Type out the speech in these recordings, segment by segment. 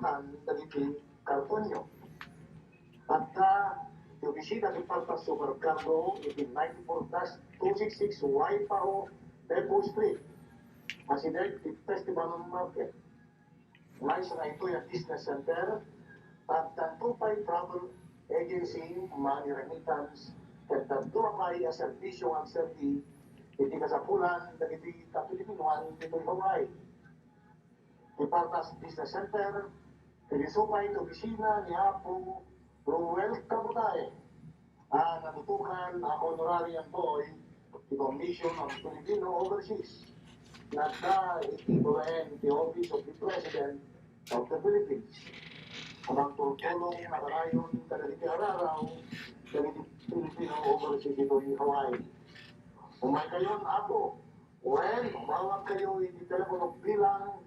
pagpapatan dagiti California. At yung bisita di Paltas Supercargo, iti 94-266 Waipao, Depot Street. Considered the Festival Market. Mais na ito yung business center at Tupay Travel Agency, Money Remittance, at Tupay Servisyo ang servi, iti kasapulan, dagiti kapilipinuan, dito yung Hawaii. Di Paltas Business Center, Pilisupay, opisina ni Apo, Ruel Kabutay, natutukan ang honorarian boy, the Commission on Filipino Overseas, iti-itibulan the Office of the President of the Philippines. Ang tulong na karayon kadaliti araraw, kadaliti Filipino Overseas ito yung Hawaii. Umay kayon, Apo, when umawag kayo iti telepono bilang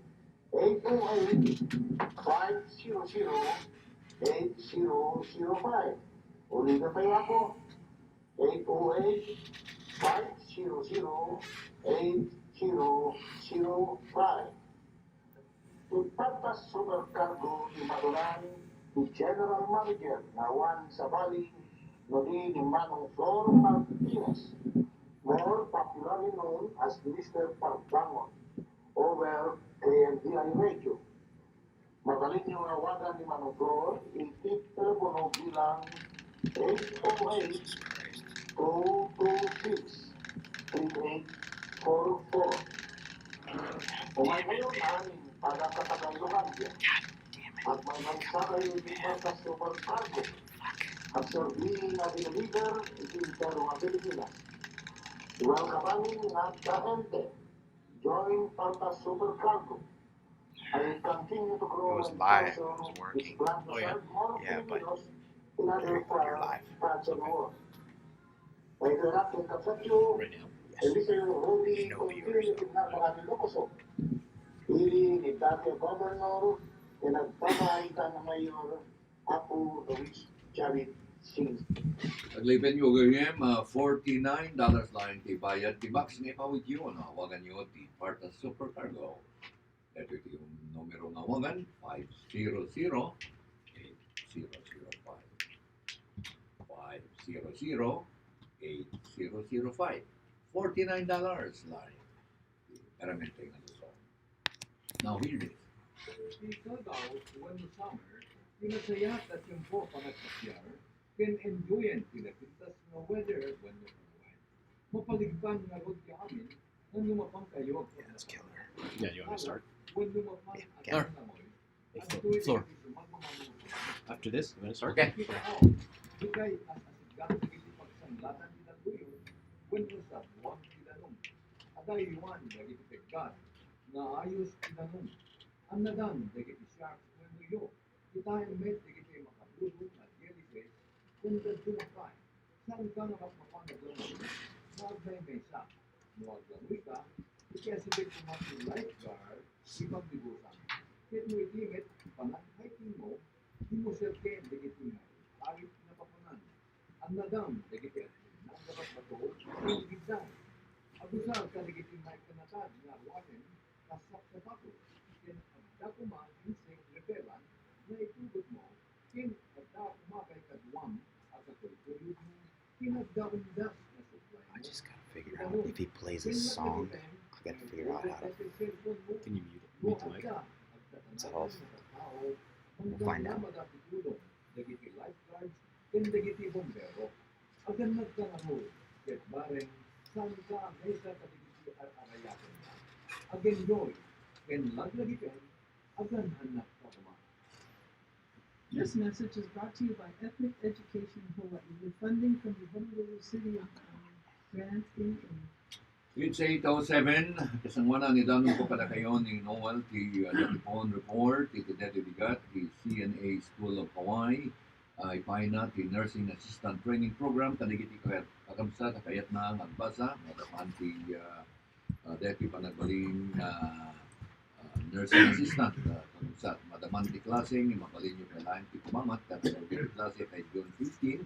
808-500-8005. Ulitin tayo ako, 808-500-8005. Ipagpas supercargo ni Maduran, ni General Manager na Juan Sabali, no di Manong Flor Martinez, more popularly known as Mr. Pagbangon, over KMDI Radio. Magaling yung awagan ni Manong Flor, itip telepono bilang 808-226-3844. Umay ngayon aming pagkakatagalungan niya. At may magsakay yung Paltas Supercargo. At serving na diniliver, itintero ang Pilipinas. Welcoming at kahente. Join Paltas Supercargo. I continue to grow. It was live. It was working. Oh yeah. Yeah, but you're live. It's okay. Right now. Yes. You know viewers. Ili ni dati Governor, nagpapahita na Mayor Apo Luis Chavit Singh. Naglipan nyo ganyan, $49 bayad. Tibox nga pawit yun. Hawagan nyo ti Paltas Supercargo. Ito yung numero ng hawagan, 500-8005. 500-8005. $49 line. Karamente nga ito. Now here it is. Ikaw daw, when the summer, pinasaya at yung po panagpasyar, can enjoyan pinapintas na weather when the summer. Mapaligpan nga rod ka amin, nang lumapang kayo. Yeah, that's killer. Yeah, you want me to start? When lumapang Yeah. at namoy, Hey, floor. After this, you want to start? Okay. Dugay at asigang sige pagsanglatan nila tuyo, when usap huwag tinanong. Aday yuan dagi pagkat, na ayos tinanong. Ang nadan dagi sharks when yo, kita yung met dagi tayo makabulong at jellyfish, kung dadumapay, saan ka nakapapanagamay, magbay may sa, muaglamoy ka, ikasibig kumati lifeguard, ibang dibusan. Kaya mo itimit, panang-hiking mo, di mo sirke dagi tingay, arit na papunan. Ang nadam dagi tayo, nagdapat na to, yung gigdan. Abusar ka dagi tingay kanatad na wanin, kasak sa pato. Kin agdakuma insect repellent na itugot mo, kin agdakuma kay kadwam at kakulkulog mo, kin agdaundas na supply mo. I just gotta figure out if he plays a song. I gotta figure out how to. Can you mute the mic? Is that all? We'll find out. This message is brought to you by Ethnic Education Hawaii with funding from the Honolulu City Grant Inc. It's 8:07. Kasangwana ni Danon ko pala kayo ni Noel ti Tipon report, ti Dede Bigat, ti CNA School of Hawaii. Ipahina ti Nursing Assistant Training Program. Kanigiti kakamsa, kakayat na ang agbasa. Madaman ti Dede panagbaling Nursing Assistant. Kakamsa, madaman ti klaseng, mabalin yung kailangan ti kumamat. Katulad ti klase kay June 15.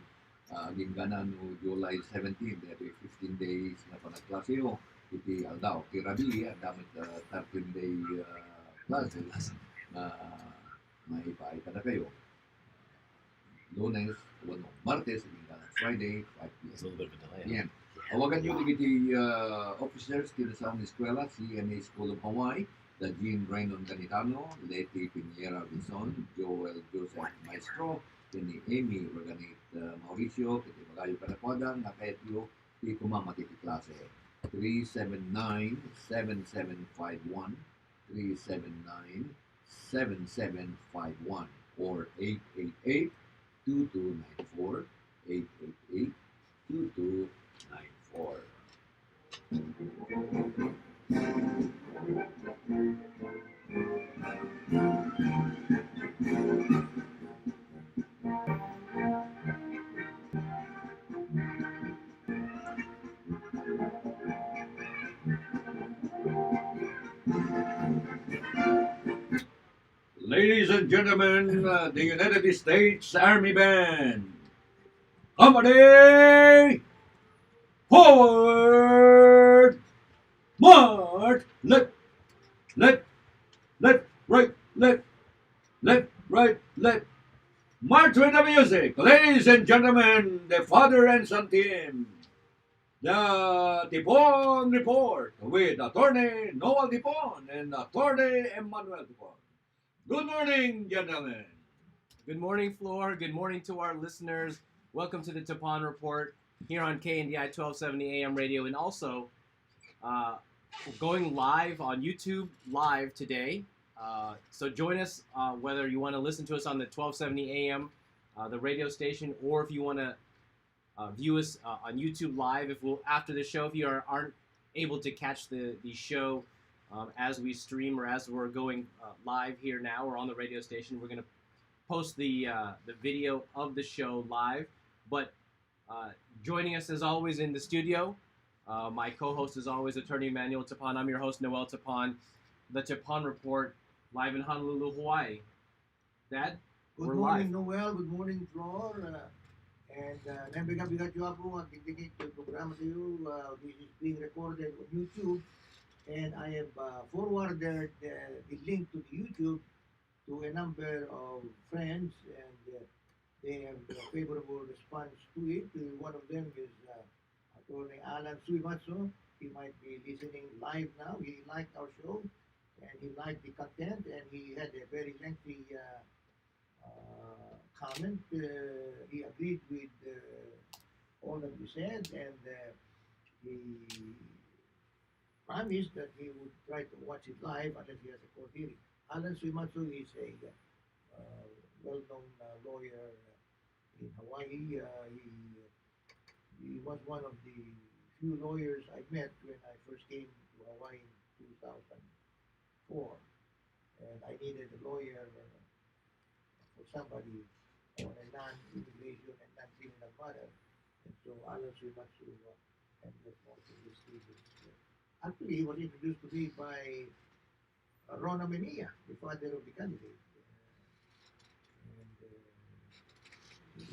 Ginggana no July 17, dati 15 days na panagklase o iti aldaw. Ti Rabi, damit 13-day classes na may paita na kayo. Lunes, Martes, hanggang Friday, 5 p.m. It's a little bit of a delay. Yan. Awagan nyo digiti officers kina sa aming eskwela, CNA School of Hawaii, the Jean Raynon Ganitano, Leti Piniera Bison, Joel Joseph Maestro, kini Amy Reganit Mauricio, kiti Magayo Panacodan, nakayatyo, kiti kumamati ti klase. 379-7751, 379-7751, or 888-2294, 888-2294. Ladies and gentlemen, the United States Army Band. Company forward! March! Left, right, left. March with the music. Ladies and gentlemen, the father and son team. The Tipon Report with Attorney Noel Tipon and Attorney Emmanuel Tipon. Good morning, gentlemen. Good morning, Floor. Good morning to our listeners. Welcome to the Tipon Report here on KNDI 1270 AM radio, and also going live on YouTube live today. So join us whether you want to listen to us on the 1270 AM, the radio station, or if you want to view us on YouTube live. After the show, if you aren't able to catch the show as we stream or as we're going live here now or on the radio station, we're going to post the video of the show live. But joining us as always in the studio, my co-host is always Attorney Emmanuel Tipon. I'm your host, Noel Tipon. The Tipon Report, live in Honolulu, Hawaii. Dad, Good morning, Noel. Good morning, Flor. Nabigat yung ako ang titigit yung programa to you. This is being recorded on YouTube. And I have forwarded the link to the YouTube to a number of friends, and they have a favorable response to it. One of them is Attorney Alan Suimatsu. He might be listening live now. He liked our show, and he liked the content, and he had a very lengthy comment. He agreed with all that we said, and he promised that he would try to watch it live unless he has a court hearing. Alan Suimatsu is a well-known lawyer in Hawaii. He was one of the few lawyers I met when I first came to Hawaii in 2004. And I needed a lawyer for somebody on a non-immigration and non-criminal matter. And so Alan Suimatsu and was most of this actually, he was introduced to me by Rona Menia, the father of the candidate.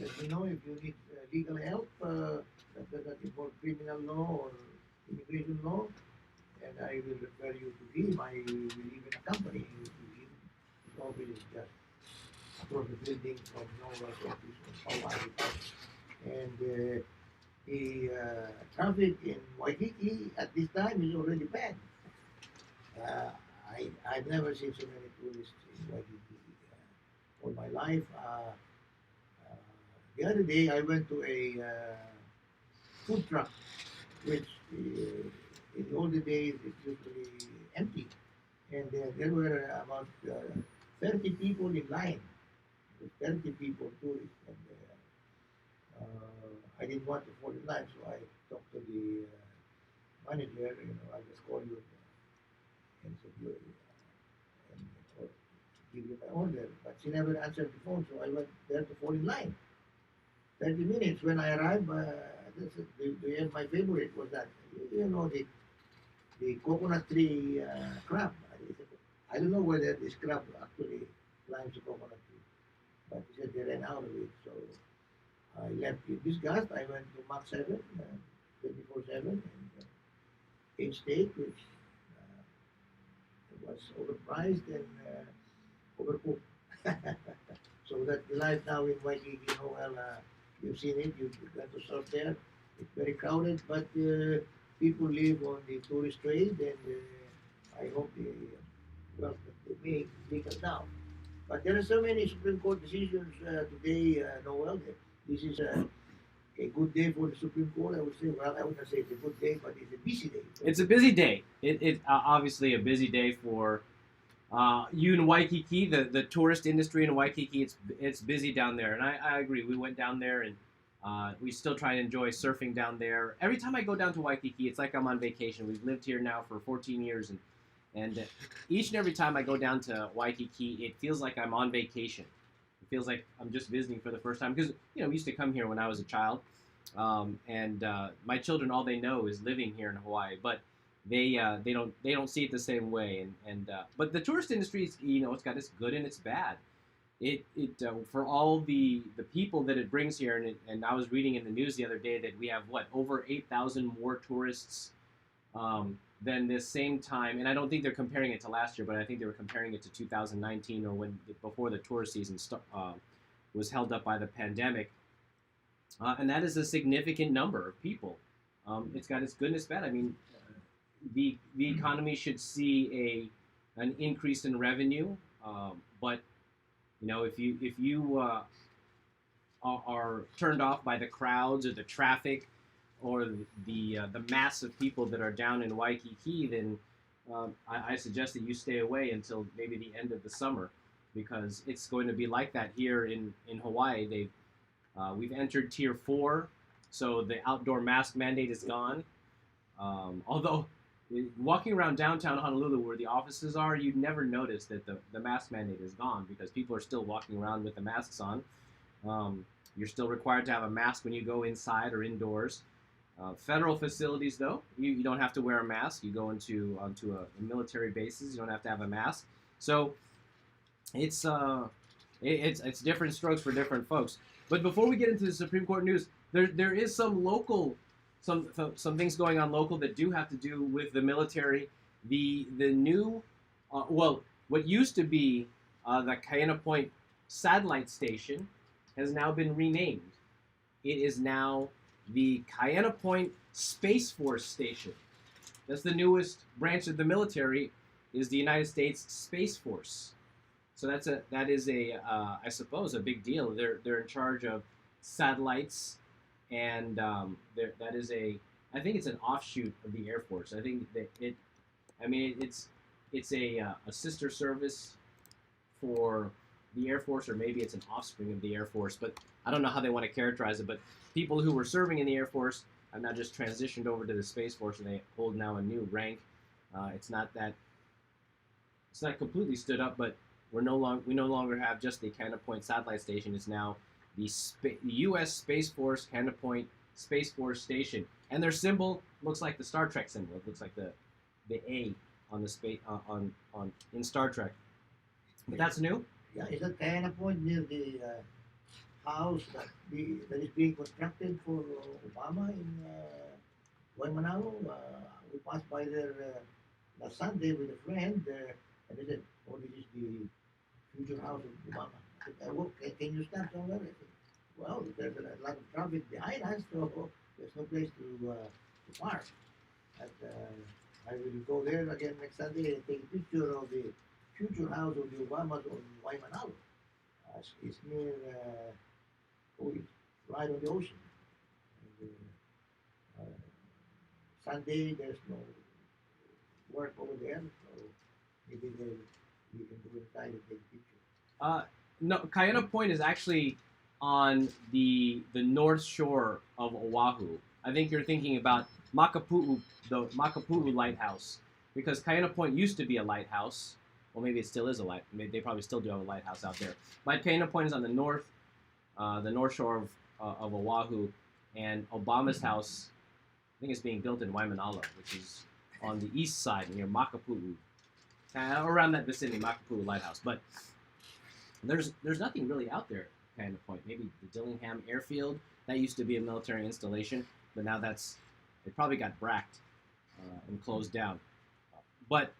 Let me know if you need legal help that doesn't involve criminal law or immigration law, and I will refer you to him. I will even accompany you to him. His office is just across the building from Nova's office in Hawaii. And the traffic in Waikiki at this time is already bad. I've never seen so many tourists in Waikiki all my life. The other day I went to a food truck, which in the older days is usually empty, and there were about 30 people in line. 30 people, tourists, and I didn't want to fall in line, so I talked to the manager. I just call you and said, or give you my order. But she never answered the phone, so I went there to fall in line. 30 minutes. When I arrived, my favorite was that, the coconut tree crab. I don't know whether this crab actually climbs the coconut tree, but he said they ran out of it, so I left with disgust. I went to Mach 7, 24/7, and ate steak, which was overpriced and overcooked. So that the life now in Waikiki, you've seen it, you've got to surf there. It's very crowded, but people live on the tourist trade, and I hope they make it down. But there are so many Supreme Court decisions today, Noel. This is a good day for the Supreme Court. I would say, well, I wouldn't say it's a good day, but it's a busy day. It's a busy day. It obviously a busy day for you in Waikiki, the tourist industry in Waikiki. It's busy down there, and I agree. We went down there, and we still try and enjoy surfing down there. Every time I go down to Waikiki, it's like I'm on vacation. We've lived here now for 14 years, and each and every time I go down to Waikiki, it feels like I'm on vacation. It feels like I'm just visiting for the first time because we used to come here when I was a child, and my children, all they know is living here in Hawaii, but they don't see it the same way. And but the tourist industry is, it's got its good and its bad. It for all the people that it brings here, and I was reading in the news the other day that we have over 8,000 more tourists than this same time, and I don't think they're comparing it to last year, but I think they were comparing it to 2019 or before the tourist season was held up by the pandemic, and that is a significant number of people. It's got its good and its bad. I mean, the economy should see an increase in revenue, but if you are turned off by the crowds or the traffic or the mass of people that are down in Waikiki, then I suggest that you stay away until maybe the end of the summer, because it's going to be like that here in Hawaii. We've entered Tier 4, so the outdoor mask mandate is gone. Although walking around downtown Honolulu where the offices are, you'd never notice that the mask mandate is gone because people are still walking around with the masks on. You're still required to have a mask when you go inside or indoors. Federal facilities, though, you don't have to wear a mask. You go onto a military bases, you don't have to have a mask. So it's different strokes for different folks. But before we get into the Supreme Court news, there is some local some things going on local that do have to do with the military. The new what used to be the Kaena Point satellite station has now been renamed. It is now the Kaena Point Space Force Station. That's the newest branch of the military, is the United States Space Force. So that is I suppose a big deal. They're in charge of satellites, and that is I think it's an offshoot of the Air Force. I think that it's a sister service for the Air Force, or maybe it's an offspring of the Air Force, but I don't know how they want to characterize it. But people who were serving in the Air Force have now just transitioned over to the Space Force, and they hold now a new rank. It's not completely stood up, but we no longer have just the Kaena Point satellite station. It's now the U.S. Space Force Kaena Point Space Force Station, and their symbol looks like the Star Trek symbol. It looks like the A on the space in Star Trek. But that's new. Yeah, is that Kaena Point near the house that is being constructed for Obama in Waimanalo? We passed by there last Sunday with a friend, and they said, "Oh, this is the future house of Obama." I said, "Well, can you stop somewhere?" I said, "Well, there's a lot of traffic behind us, so there's no place to park." But, I will go there again next Sunday and take a picture of the future house of the Obamas on Waimanalo. It's near, it's right on the ocean. And, Sunday there's no work over there, so maybe we can go inside and take a picture. No, Kaena Point is actually on the north shore of Oahu. I think you're thinking about Makapu'u, the Makapu'u lighthouse, because Kaena Point used to be a lighthouse. Well, maybe it still is a light. Maybe they probably still do have a lighthouse out there. But Kaena Point is on the north shore of Oahu, and Obama's house, I think, is being built in Waimanalo, which is on the east side near Makapu'u, around that vicinity, Makapu'u Lighthouse. But there's nothing really out there. Kaena Point, maybe the Dillingham Airfield, that used to be a military installation, but now it probably got bracked and closed down. But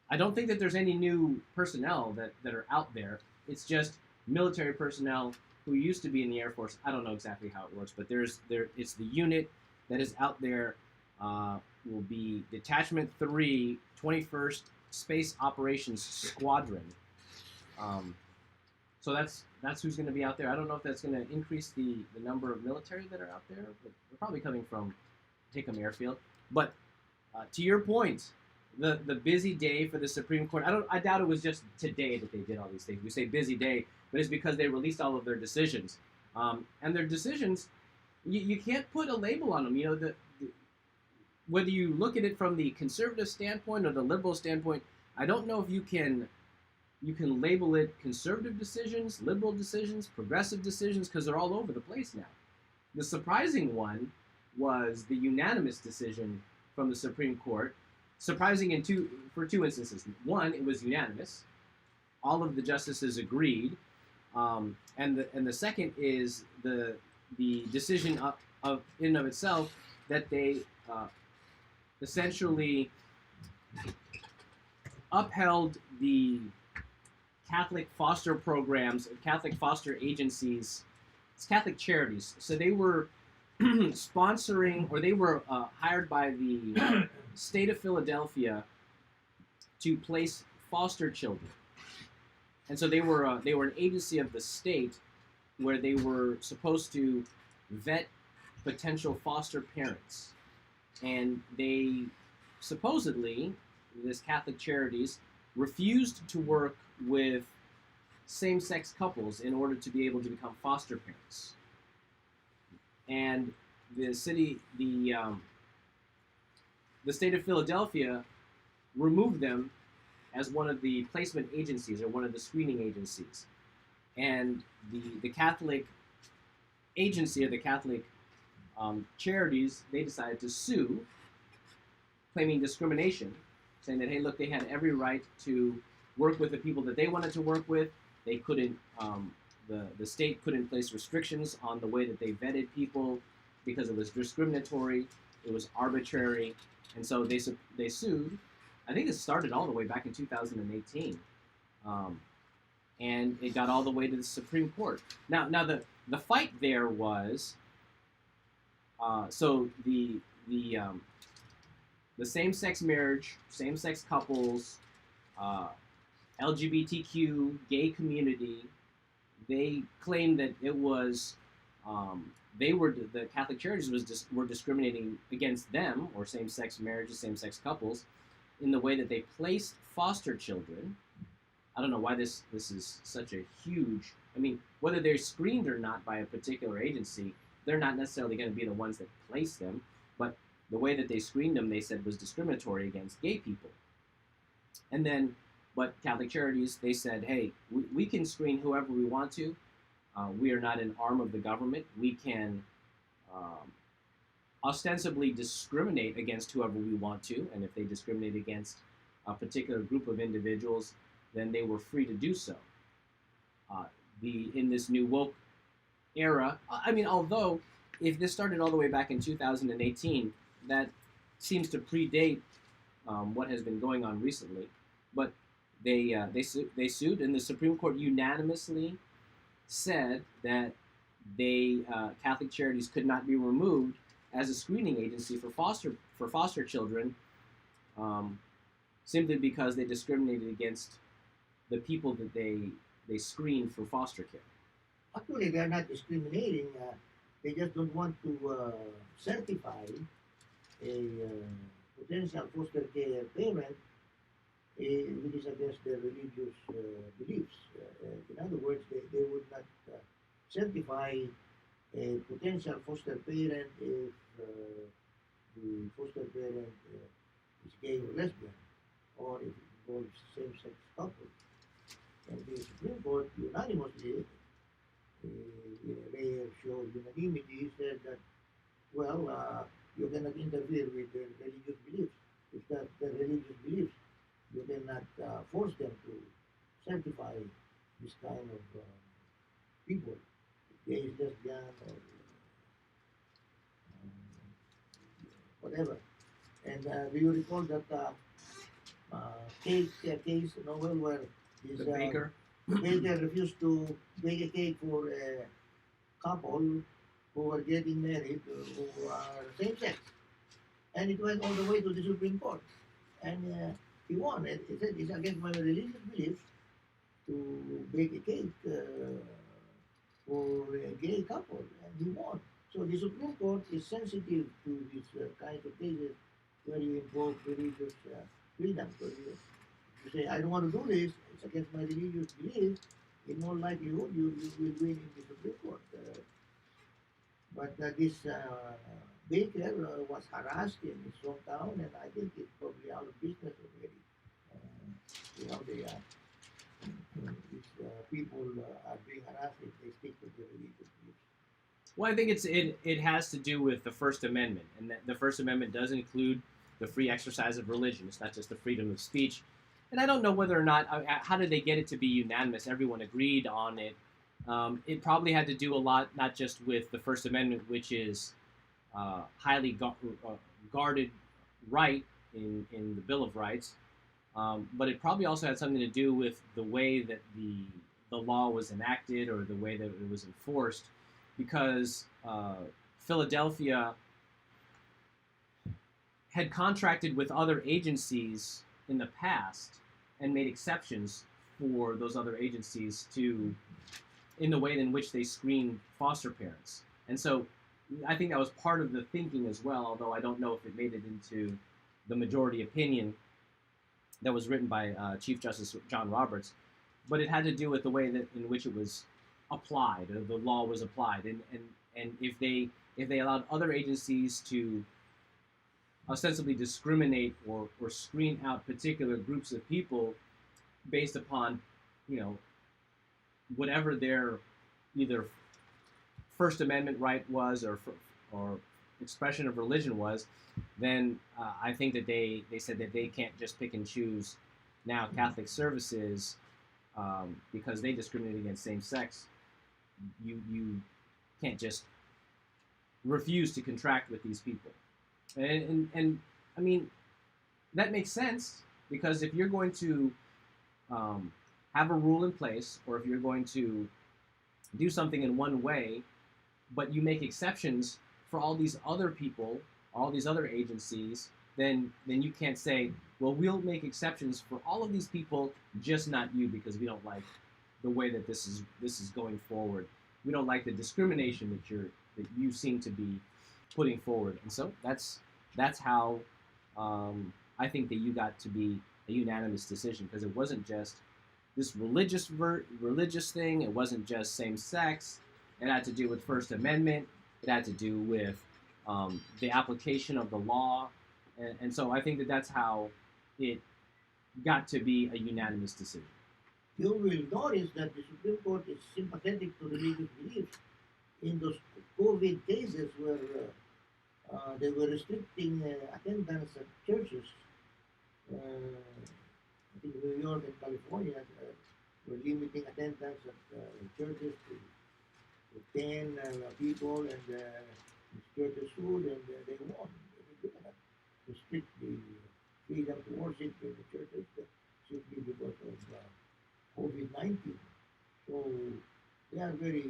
I don't think that there's any new personnel that are out there. It's just military personnel who used to be in the Air Force. I don't know exactly how it works, but it's the unit that is out there. Will be Detachment 3, 21st Space Operations Squadron. So that's who's going to be out there. I don't know if that's going to increase the number of military that are out there, but they're probably coming from Tipon Airfield. But to your point, the busy day for the Supreme Court. I doubt it was just today that they did all these things. We say busy day, but it's because they released all of their decisions. And their decisions, you can't put a label on them. You know, whether you look at it from the conservative standpoint or the liberal standpoint, I don't know if you can label it conservative decisions, liberal decisions, progressive decisions, because they're all over the place now. The surprising one was the unanimous decision from the Supreme Court. Surprising for two instances. One, it was unanimous. All of the justices agreed. And the second is the decision of in and of itself that they essentially upheld the Catholic foster programs, Catholic foster agencies, it's Catholic charities. So they were sponsoring, or they were hired by the state of Philadelphia to place foster children. And so they were an agency of the state where they were supposed to vet potential foster parents. And they supposedly, this Catholic charities, refused to work with same-sex couples in order to be able to become foster parents. And the state of Philadelphia removed them as one of the placement agencies or one of the screening agencies. And the Catholic agency or the Catholic charities, they decided to sue, claiming discrimination, saying that, hey, look, they had every right to work with the people that they wanted to work with. They couldn't, the state couldn't place restrictions on the way that they vetted people because it was discriminatory, it was arbitrary, and so they sued. I think it started all the way back in 2018, and it got all the way to the Supreme Court. Now the fight there was so the same-sex marriage, same-sex couples, LGBTQ, gay community, they claimed that it was the Catholic charities were discriminating against them, or same-sex marriages, same-sex couples, in the way that they placed foster children. I don't know why this is such a huge. I mean, whether they're screened or not by a particular agency, they're not necessarily going to be the ones that place them, but the way that they screened them, they said, was discriminatory against gay people. And then, but Catholic charities, they said, hey, we can screen whoever we want to. We are not an arm of the government. We can ostensibly discriminate against whoever we want to, and if they discriminate against a particular group of individuals, then they were free to do so. In this new woke era, I mean, although if this started all the way back in 2018, that seems to predate what has been going on recently. But they sued, and the Supreme Court unanimously said that Catholic charities could not be removed as a screening agency for foster children, simply because they discriminated against the people that they screened for foster care. Actually, they're not discriminating. They just don't want to certify a potential foster care parent which is against their religious beliefs. In other words, they would not certify a potential foster parent if the foster parent is gay or lesbian, or if it involves same-sex couple. And the Supreme Court unanimously, in a rare show of unanimity, said that, well, you cannot interfere with their religious beliefs. If that's their religious beliefs, you cannot force them to certify this kind of people, gay, lesbian, or whatever. And do you recall that case, Noel, where The baker? baker refused to bake a cake for a couple who were getting married who are same sex. And it went all the way to the Supreme Court. And he won. He said it's against my religious beliefs to bake a cake for a gay couple. And he won. So the Supreme Court is sensitive to these kinds of cases where you invoke religious freedom. So you say, I don't want to do this, it's against my religious beliefs, in all likelihood you will win in the Supreme Court. But this baker was harassed in his hometown, and I think it's probably out of business already. They are, these people are being harassed if they stick to their religious beliefs. Well, I think it has to do with the First Amendment, and that the First Amendment does include the free exercise of religion. It's not just the freedom of speech. And I don't know whether or not, how did they get it to be unanimous? Everyone agreed on it. It probably had to do a lot, not just with the First Amendment, which is highly guarded right in the Bill of Rights, but it probably also had something to do with the way that the law was enacted or the way that it was enforced, because Philadelphia had contracted with other agencies in the past and made exceptions for those other agencies in the way in which they screen foster parents. And so I think that was part of the thinking as well, although I don't know if it made it into the majority opinion that was written by Chief Justice John Roberts. But it had to do with the way that in which it was applied, or the law was applied. And if they allowed other agencies to ostensibly discriminate or screen out particular groups of people based upon, whatever their either First Amendment right was or expression of religion was, then I think that they said that they can't just pick and choose now Catholic services because they discriminate against same sex. You can't just refuse to contract with these people. And I mean, that makes sense, because if you're going to have a rule in place, or if you're going to do something in one way, but you make exceptions for all these other people, all these other agencies, then you can't say, well, we'll make exceptions for all of these people, just not you, because we don't like the way that this is going forward. We don't like the discrimination that you seem to be putting forward. And so that's how I think that you got to be a unanimous decision, because it wasn't just this religious thing. It wasn't just same sex. It had to do with First Amendment. It had to do with the application of the law. And so I think that that's how it got to be a unanimous decision. You will notice that the Supreme Court is sympathetic to religious beliefs. In those COVID cases where they were restricting attendance at churches, I think New York and California were limiting attendance at churches to 10 people, and churches stood, and they won. They did not restrict the freedom to worship in the churches simply because of COVID-19. So they are very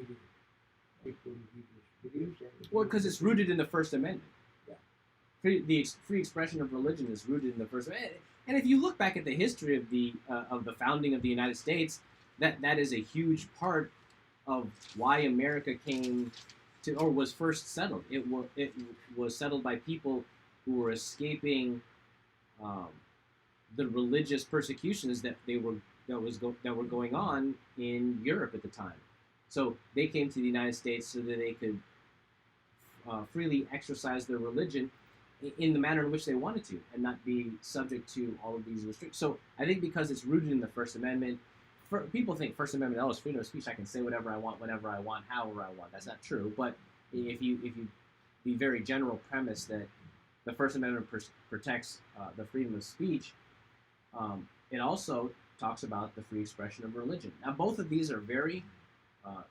big to religious beliefs. Well, because it's rooted in the First Amendment. Yeah. The free expression of religion is rooted in the First Amendment. And if you look back at the history of the founding of the United States, that is a huge part of why America came to, or was first settled. It was settled by people who were escaping the religious persecutions that were going on in Europe at the time. So they came to the United States so that they could freely exercise their religion in the manner in which they wanted to, and not be subject to all of these restrictions. So I think because it's rooted in the First Amendment, people think First Amendment, oh, it's freedom of speech. I can say whatever I want, whenever I want, however I want. That's not true. But if you the very general premise that the First Amendment protects the freedom of speech, it also talks about the free expression of religion. Now, both of these are very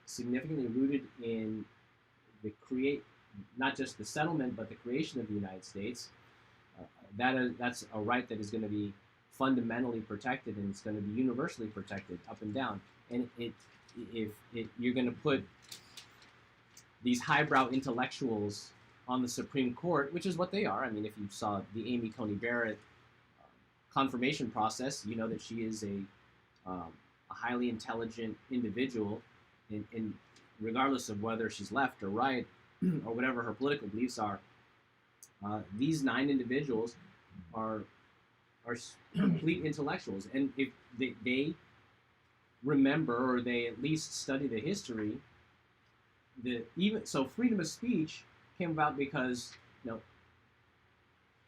significantly rooted in not just the settlement, but the creation of the United States. That's a right that is going to be fundamentally protected, and it's going to be universally protected up and down. and if you're going to put these highbrow intellectuals on the Supreme Court, which is what they are. I mean, if you saw the Amy Coney Barrett confirmation process, you know that she is a highly intelligent individual, in regardless of whether she's left or right or whatever her political beliefs are. These 9 individuals are complete intellectuals, and if they remember, or they at least study the history, so freedom of speech came about because, you know,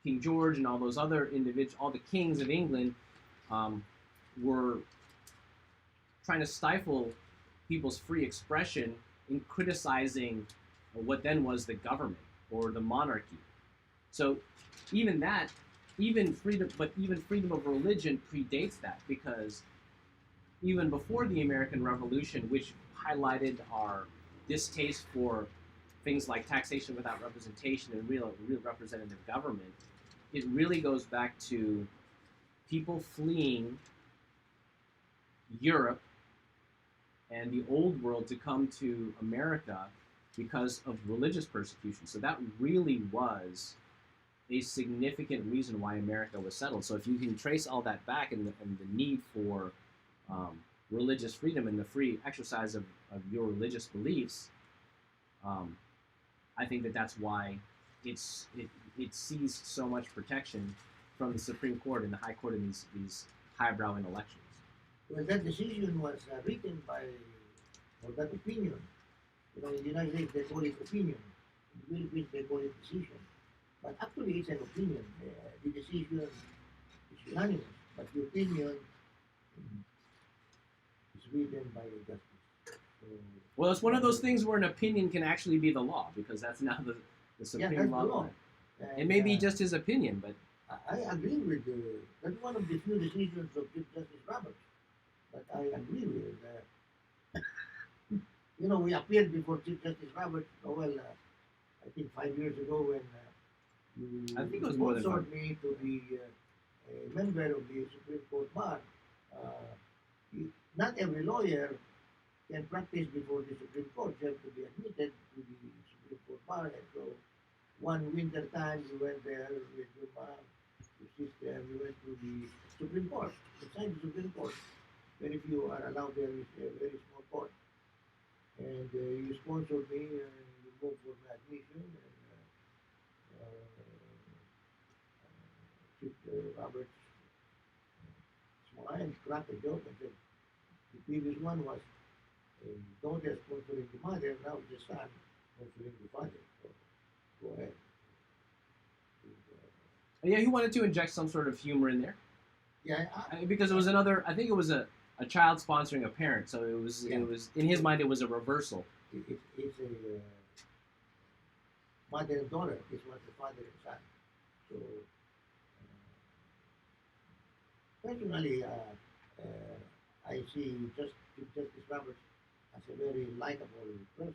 King George and all those other individuals, all the kings of England, were trying to stifle people's free expression in criticizing what then was the government or the monarchy. So even freedom of religion predates that, because even before the American Revolution, which highlighted our distaste for things like taxation without representation and real representative government, it really goes back to people fleeing Europe and the old world to come to America because of religious persecution. So that really was a significant reason why America was settled. So if you can trace all that back, and the need for religious freedom and the free exercise of your religious beliefs, I think that's why it seized so much protection from the Supreme Court and the High Court in these highbrow intellectuals. Well, that decision was written by, or that opinion. You know, in the United States they call it opinion. In the Philippines they call it decision. But actually it's an opinion. The decision is unanimous, but the opinion is written by the justice. So, well, it's one of those things where an opinion can actually be the law, because that's now the Supreme law. It may be just his opinion, but I agree with that's one of the few decisions of Chief Justice Roberts. But I agree with you know, we appeared before Chief Justice Roberts. I think 5 years ago, when you I think it was more than sponsored me to be a member of the Supreme Court bar. Not every lawyer can practice before the Supreme Court. You have to be admitted to the Supreme Court bar. And so one winter time, we went there with your mom, your sister, we went to the Supreme Court, inside the Supreme Court. Very few are allowed there. It's a very small court. And you sponsored me, and you go for my admission. And Chief Roberts smiled, cracked a joke, and said, the previous one was a daughter sponsoring the mother, now the son sponsoring the father. So go ahead. yeah, he wanted to inject some sort of humor in there. Yeah, because it was another. I think it was a child sponsoring a parent, so it was in his mind it was a reversal. It's a mother and daughter. This was the father and son. So personally, I see Justice Roberts as a very likable person.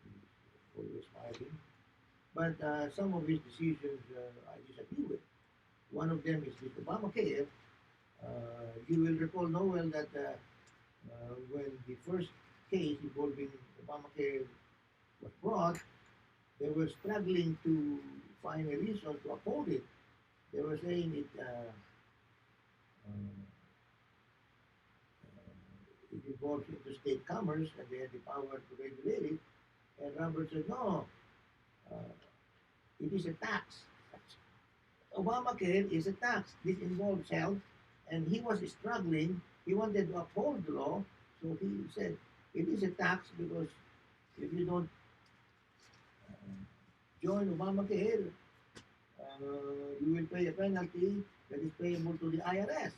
He's always smiling. But some of his decisions I disagree with. One of them is this Obamacare. You will recall, Noel, that when the first case involving Obamacare was brought, they were struggling to find a reason to uphold it. They were saying it involves interstate commerce, and they had the power to regulate it. And Robert said, no, it is a tax. Obamacare is a tax. This involves health. And he was struggling. He wanted to uphold the law. So he said, it is a tax because if you don't join Obamacare, you will pay a penalty that is payable to the IRS.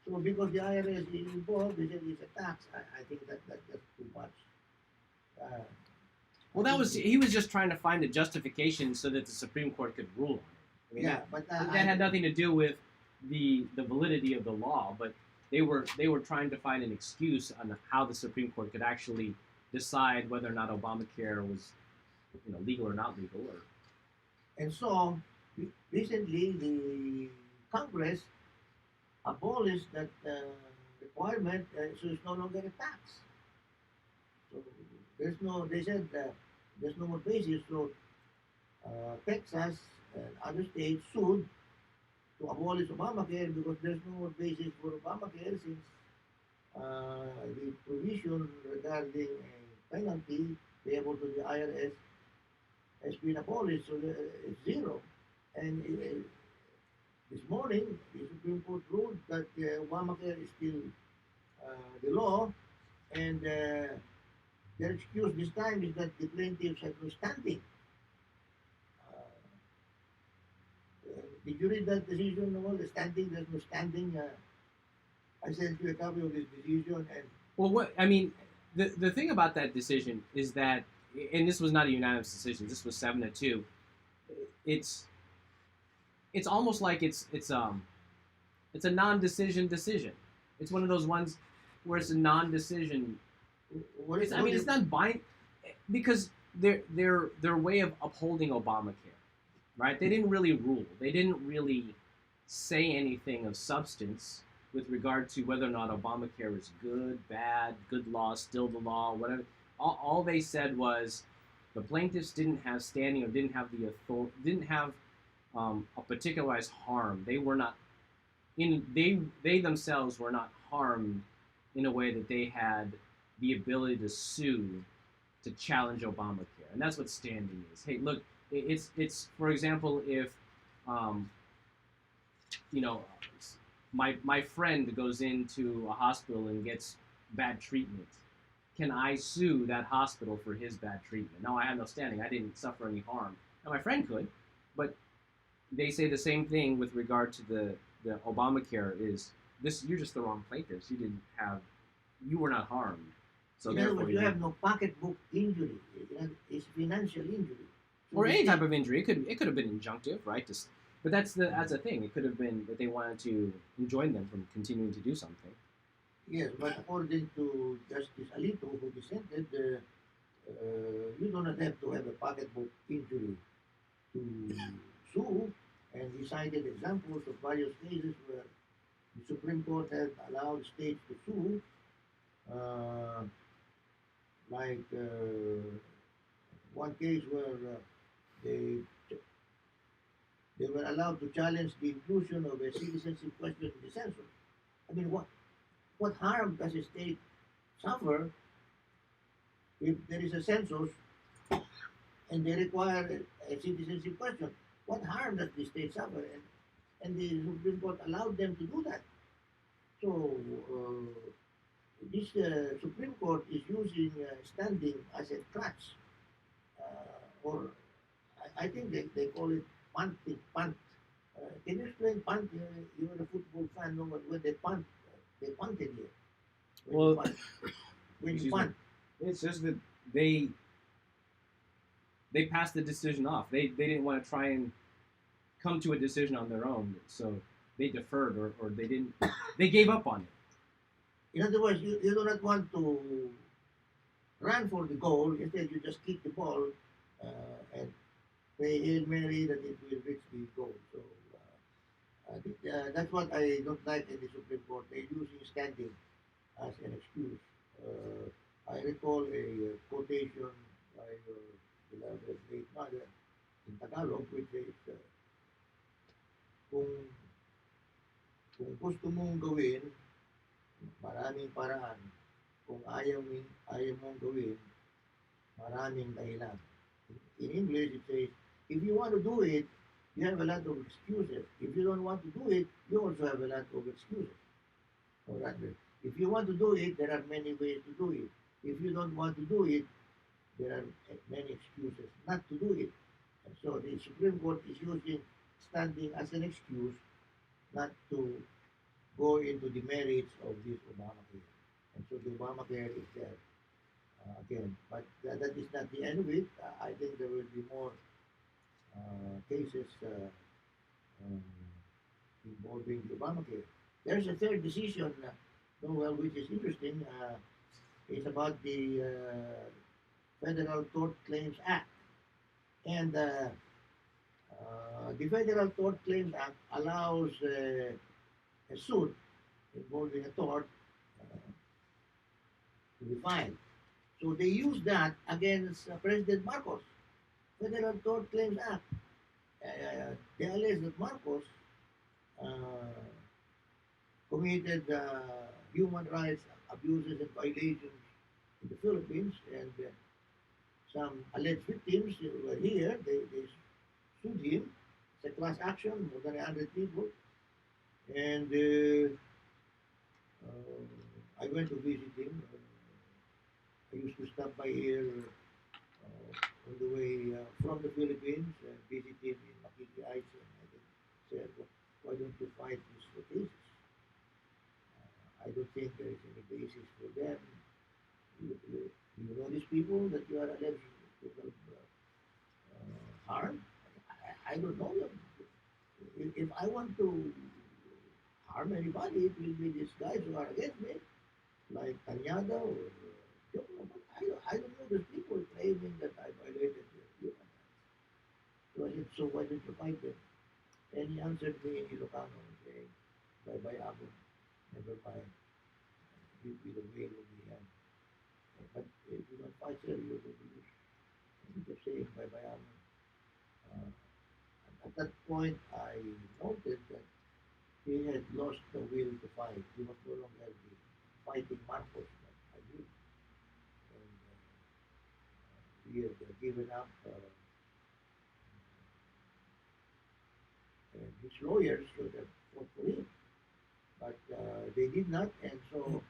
So because the IRS is involved, they said it's a tax. I think that's too much. Well, he was just trying to find a justification so that the Supreme Court could rule on it. I mean, yeah, but that had nothing to do with the validity of the law, but they were trying to find an excuse on how the Supreme Court could actually decide whether or not Obamacare was, legal or not legal. And so recently the Congress abolished that requirement, so it's no longer a tax. So they said there's no more basis. So Texas and other states sued to abolish Obamacare because there's no more basis for Obamacare since the provision regarding a penalty payable to the IRS has been abolished, so it's zero. And this morning, the Supreme Court ruled that Obamacare is still the law, and their excuse this time is that the plaintiffs have no standing. Did you read that decision? No, the standing, there's no standing. I sent you a copy of this decision, and Well, what I mean, the thing about that decision is that, and this was not a unanimous decision. This was 7-2. It's almost like it's a non-decision decision. It's one of those ones where it's a non-decision. what is, I mean, what it's not bind because their way of upholding Obamacare, right? They didn't really rule. They didn't really say anything of substance with regard to whether or not Obamacare is good, bad, good law, still the law, whatever. All they said was the plaintiffs didn't have standing or didn't have the authority, didn't have a particularized harm. They were not they themselves were not harmed in a way that they had the ability to sue to challenge Obamacare, and that's what standing is. Hey, look, it's for example, if you know, my friend goes into a hospital and gets bad treatment, can I sue that hospital for his bad treatment? No, I have no standing. I didn't suffer any harm. Now my friend could, but they say the same thing with regard to the Obamacare is this, you're just the wrong plaintiffs. You were not harmed. So in other therefore words, you have no pocketbook injury. It's financial injury. So or the any state- type of injury. It could have been injunctive, right? But that's the thing. It could have been that they wanted to enjoin them from continuing to do something. Yes, but according to Justice Alito, who dissented, you do not have to have a pocketbook injury to sue, and he cited examples of various cases where the Supreme Court has allowed states to sue, uh, like one case where they they were allowed to challenge the inclusion of a citizenship question in the census. I mean, what harm does a state suffer if there is a census and they require a citizenship question? What harm does the state suffer? And the Supreme Court allowed them to do that. So this Supreme Court is using standing as a crutch, or I think they call it punt. Can you explain punt? You're a football fan. No, when they punt, they punted here. Well, When you excuse punt, It's just that they passed the decision off. They didn't want to try and come to a decision on their own, so they deferred or they didn't. They gave up on it. in other words, you do not want to run for the goal. Instead, you just kick the ball and pray Hail Mary that it will reach the goal. So I think that's what I don't like in the Supreme Court. They're using standing as an excuse. I recall a quotation by your beloved late mother in Tagalog, which is, kung, kung gusto mong gawin, maraming paraan. Kung ayaw mong gawin, maraming dahilan. In English, it says, if you want to do it, you have a lot of excuses. If you don't want to do it, you also have a lot of excuses. Or rather, if you want to do it, there are many ways to do it. If you don't want to do it, there are many excuses not to do it. And so the Supreme Court is using standing as an excuse not to go into the merits of this Obamacare. And so the Obamacare is there again. But that is not the end of it. I think there will be more cases involving the Obamacare. There's a third decision, Noel, which is interesting. It's about the Federal Tort Claims Act. And the Federal Tort Claims Act allows a suit involving a tort to be filed. So they used that against President Marcos. Federal Tort Claims Act. They allege that Marcos uh, committed human rights abuses and violations in the Philippines, and some alleged victims were here. They sued him. It's a class action, more than 100 people. And I went to visit him. I used to stop by here on the way from the Philippines and visit him in Makiki Heights. And I said, why don't you fight these cases? I don't think there is any basis for them. You know these people that you are alleged to have harmed? I don't know them. If I want to harm anybody, it will be these guys who are against me, like Tanyada or Jokno. But I don't know these people claiming that I violated their human rights. So I said, so why don't you fight them? And he answered me in Ilocano saying, bye-bye, Abu, never mind. We the way will be hand. But if you don't fight, sir, you will lose. And he kept saying, bye-bye, Abu. At that point, I noted that he had lost the will to fight. He was no longer the fighting Marcos that I knew. And he had given up, and his lawyers should have fought for him. But they did not, and so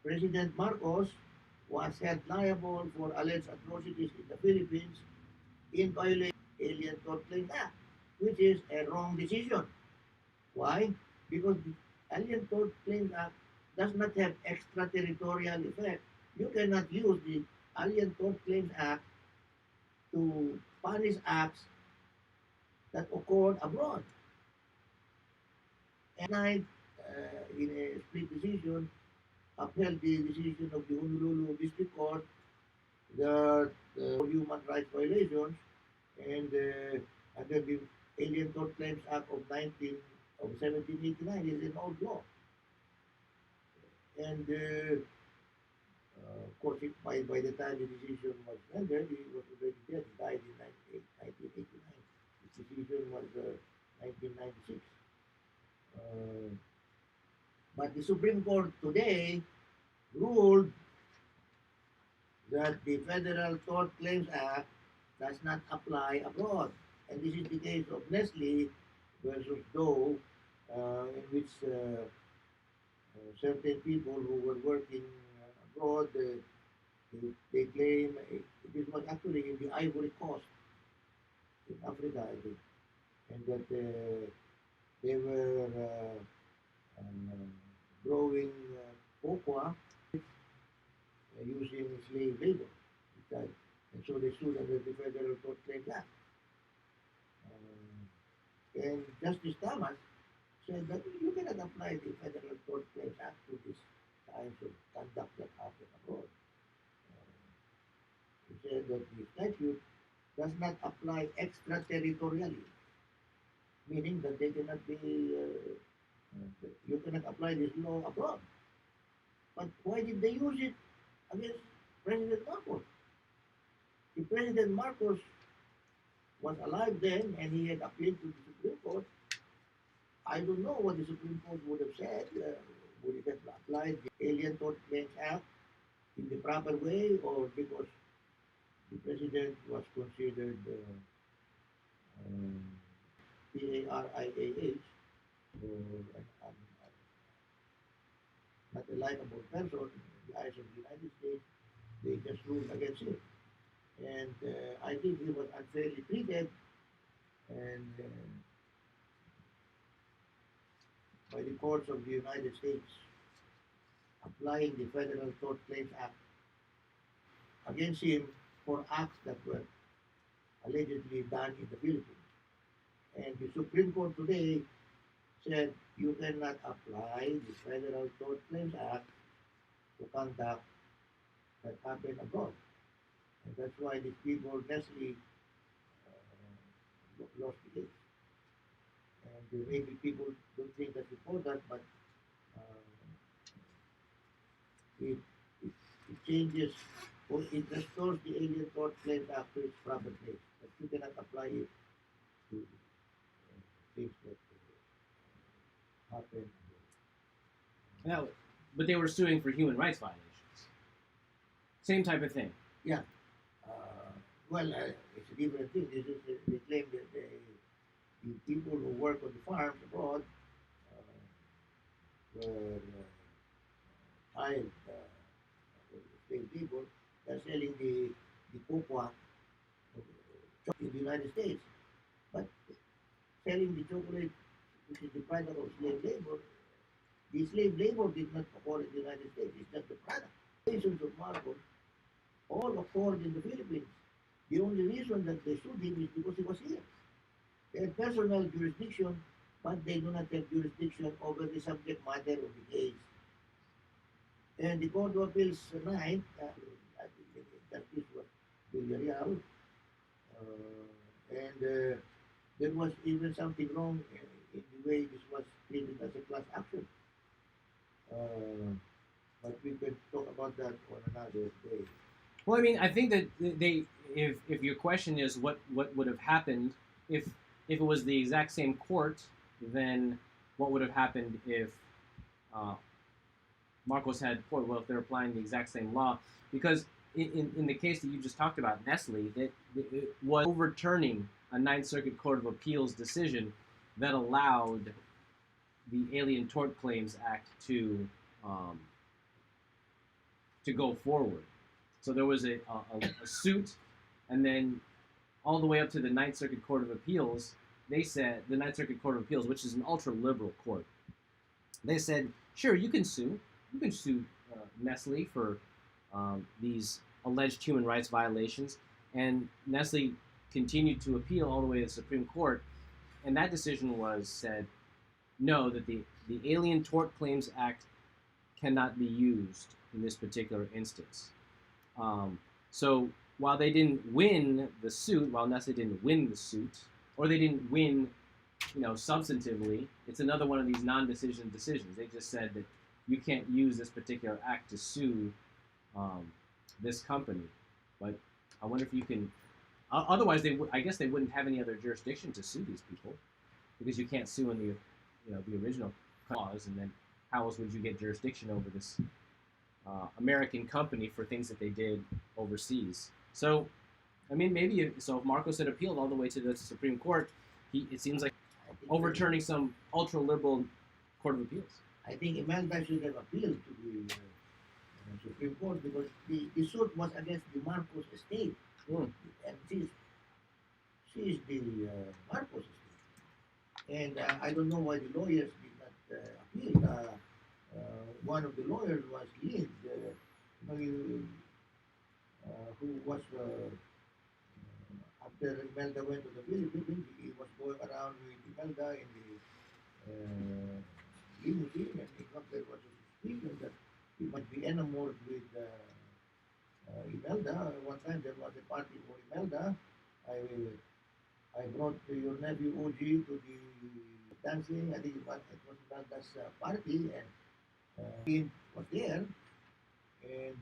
President Marcos was held liable for alleged atrocities in the Philippines in violation of the Alien Tort Claims Act, which is a wrong decision. Why? Because the Alien Tort Claims Act does not have extraterritorial effect. You cannot use the Alien Tort Claims Act to punish acts that occurred abroad. And I, in a split decision, upheld the decision of the Honolulu District Court that human rights violations and under the Alien Tort Claims Act of 1789 is an old law. And of course, by the time the decision was rendered, he was already dead. He died in 1989. The decision was 1996. But the Supreme Court today ruled that the Federal Tort Claims Act does not apply abroad. And this is the case of Nestle versus Doe, in which certain people who were working abroad, they claim this was actually in the Ivory Coast in Africa, I think, and that they were growing cocoa using slave labor. And so they sued under the Federal Tort Claims Act. And Justice Thomas said that you cannot apply the Federal Tort Claims Act to these kinds of conduct that happen abroad. He said that the statute does not apply extraterritorially, meaning that they cannot be, you cannot apply this law abroad. But why did they use it against President Marcos? If President Marcos was alive then and he had appealed to the Supreme Court, I don't know what the Supreme Court would have said. Would it have applied the Alien Tort Claims Act in the proper way, or because the president was considered PARIAH, or not a likable person in the eyes of the United States, they just ruled against him. And I think he was unfairly treated, and by the courts of the United States, applying the Federal Tort Claims Act against him for acts that were allegedly done in the Philippines. And the Supreme Court today said you cannot apply the Federal Tort Claims Act to conduct that happened abroad. And that's why these people, Nestle, lost the case. And maybe people don't think that's important, but it It changes or it restores the Alien Tort Claims Act to its proper place. But you cannot apply it to things that happen. Now, but they were suing for human rights violations. Same type of thing. Yeah. Well, it's a different thing. This is they claim that the people who work on the farms abroad were hired slave people. They're selling the cocoa in the United States, but selling the chocolate, which is the product of slave labor, the slave labor did not occur in the United States. It's just the product. Nations of Marcos all occurred in the Philippines. The only reason that they sued him is because he was here. They have personal jurisdiction, but they do not have jurisdiction over the subject matter of the case. And the Court of Appeals 9, I think Justice was Villarreal, and there was even something wrong in the way this was treated as a class action. But we can talk about that on another day. Well, I mean, I think that if your question is what would have happened if it was the exact same court, then what would have happened if Marcos had court? Well, if they're applying the exact same law, because in the case that you just talked about, Nestle, that it was overturning a Ninth Circuit Court of Appeals decision that allowed the Alien Tort Claims Act to go forward. So there was a suit, and then all the way up to the Ninth Circuit Court of Appeals, they said, the Ninth Circuit Court of Appeals, which is an ultra-liberal court, they said, sure, you can sue. You can sue Nestle for these alleged human rights violations. And Nestle continued to appeal all the way to the Supreme Court, and that decision was said, no, that the Alien Tort Claims Act cannot be used in this particular instance. So while they didn't win the suit, while Nestle didn't win the suit, or they didn't win, substantively, it's another one of these non-decision decisions. They just said that you can't use this particular act to sue this company. But I wonder if you can. Otherwise, I guess they wouldn't have any other jurisdiction to sue these people, because you can't sue in the original cause, and then how else would you get jurisdiction over this American company for things that they did overseas? So, I mean, maybe if Marcos had appealed all the way to the Supreme Court, it seems like overturning some ultra-liberal Court of Appeals. I think Imelda should have appealed to the Supreme Court, because the suit was against the Marcos estate. And she is the Marcos estate. And I don't know why the lawyers did not appeal. One of the lawyers was Lind, who was, after Imelda went to the Philippines, he was going around with Imelda in the limousine, and he thought there was a suspicion that he might be enamored with Imelda. One time there was a party for Imelda. I brought your nephew OG to the dancing. I think it was Imelda's party, and he was there, and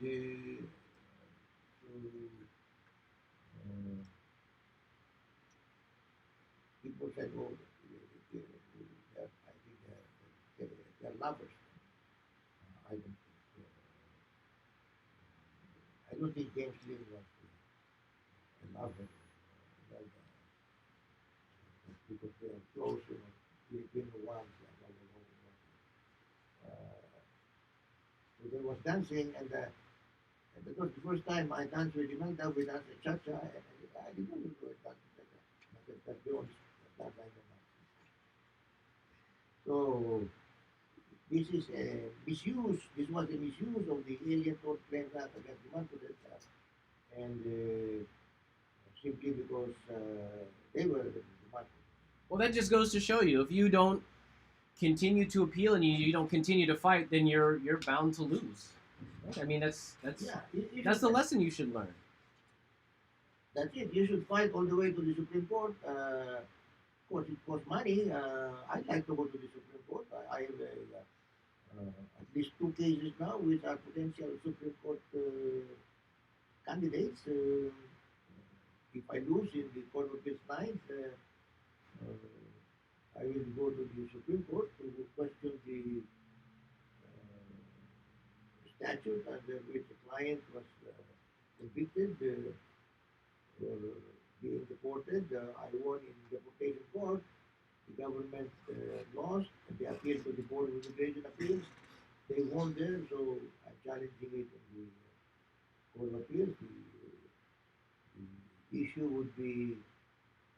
people said, "Oh, I think they're lovers." I don't think James Lynn was a lover, because they are close, Filipino ones. So there was dancing, and that was the first time I danced with Imelda. We danced a cha-cha, and I didn't know we were dancing like that. That's the only dance I know. So this is a misuse. This was a misuse of the Alien Tort Claims Act against the Marcos, and simply because they were the Marcos. Well, that just goes to show you, if you don't continue to appeal and you don't continue to fight, then you're bound to lose. I mean, that's the lesson you should learn. That's it. You should fight all the way to the Supreme Court. Of course, it costs money. I'd like to go to the Supreme Court. I have at least two cases now which are potential Supreme Court candidates. If I lose in the Court of Appeals 9th, I will go to the Supreme Court to question the statute under which the client was convicted for being deported. I won in deportation court. The government lost, and they appealed to the Board of Immigration Appeals. They won there, so I'm challenging it in the Court of Appeals. The issue would be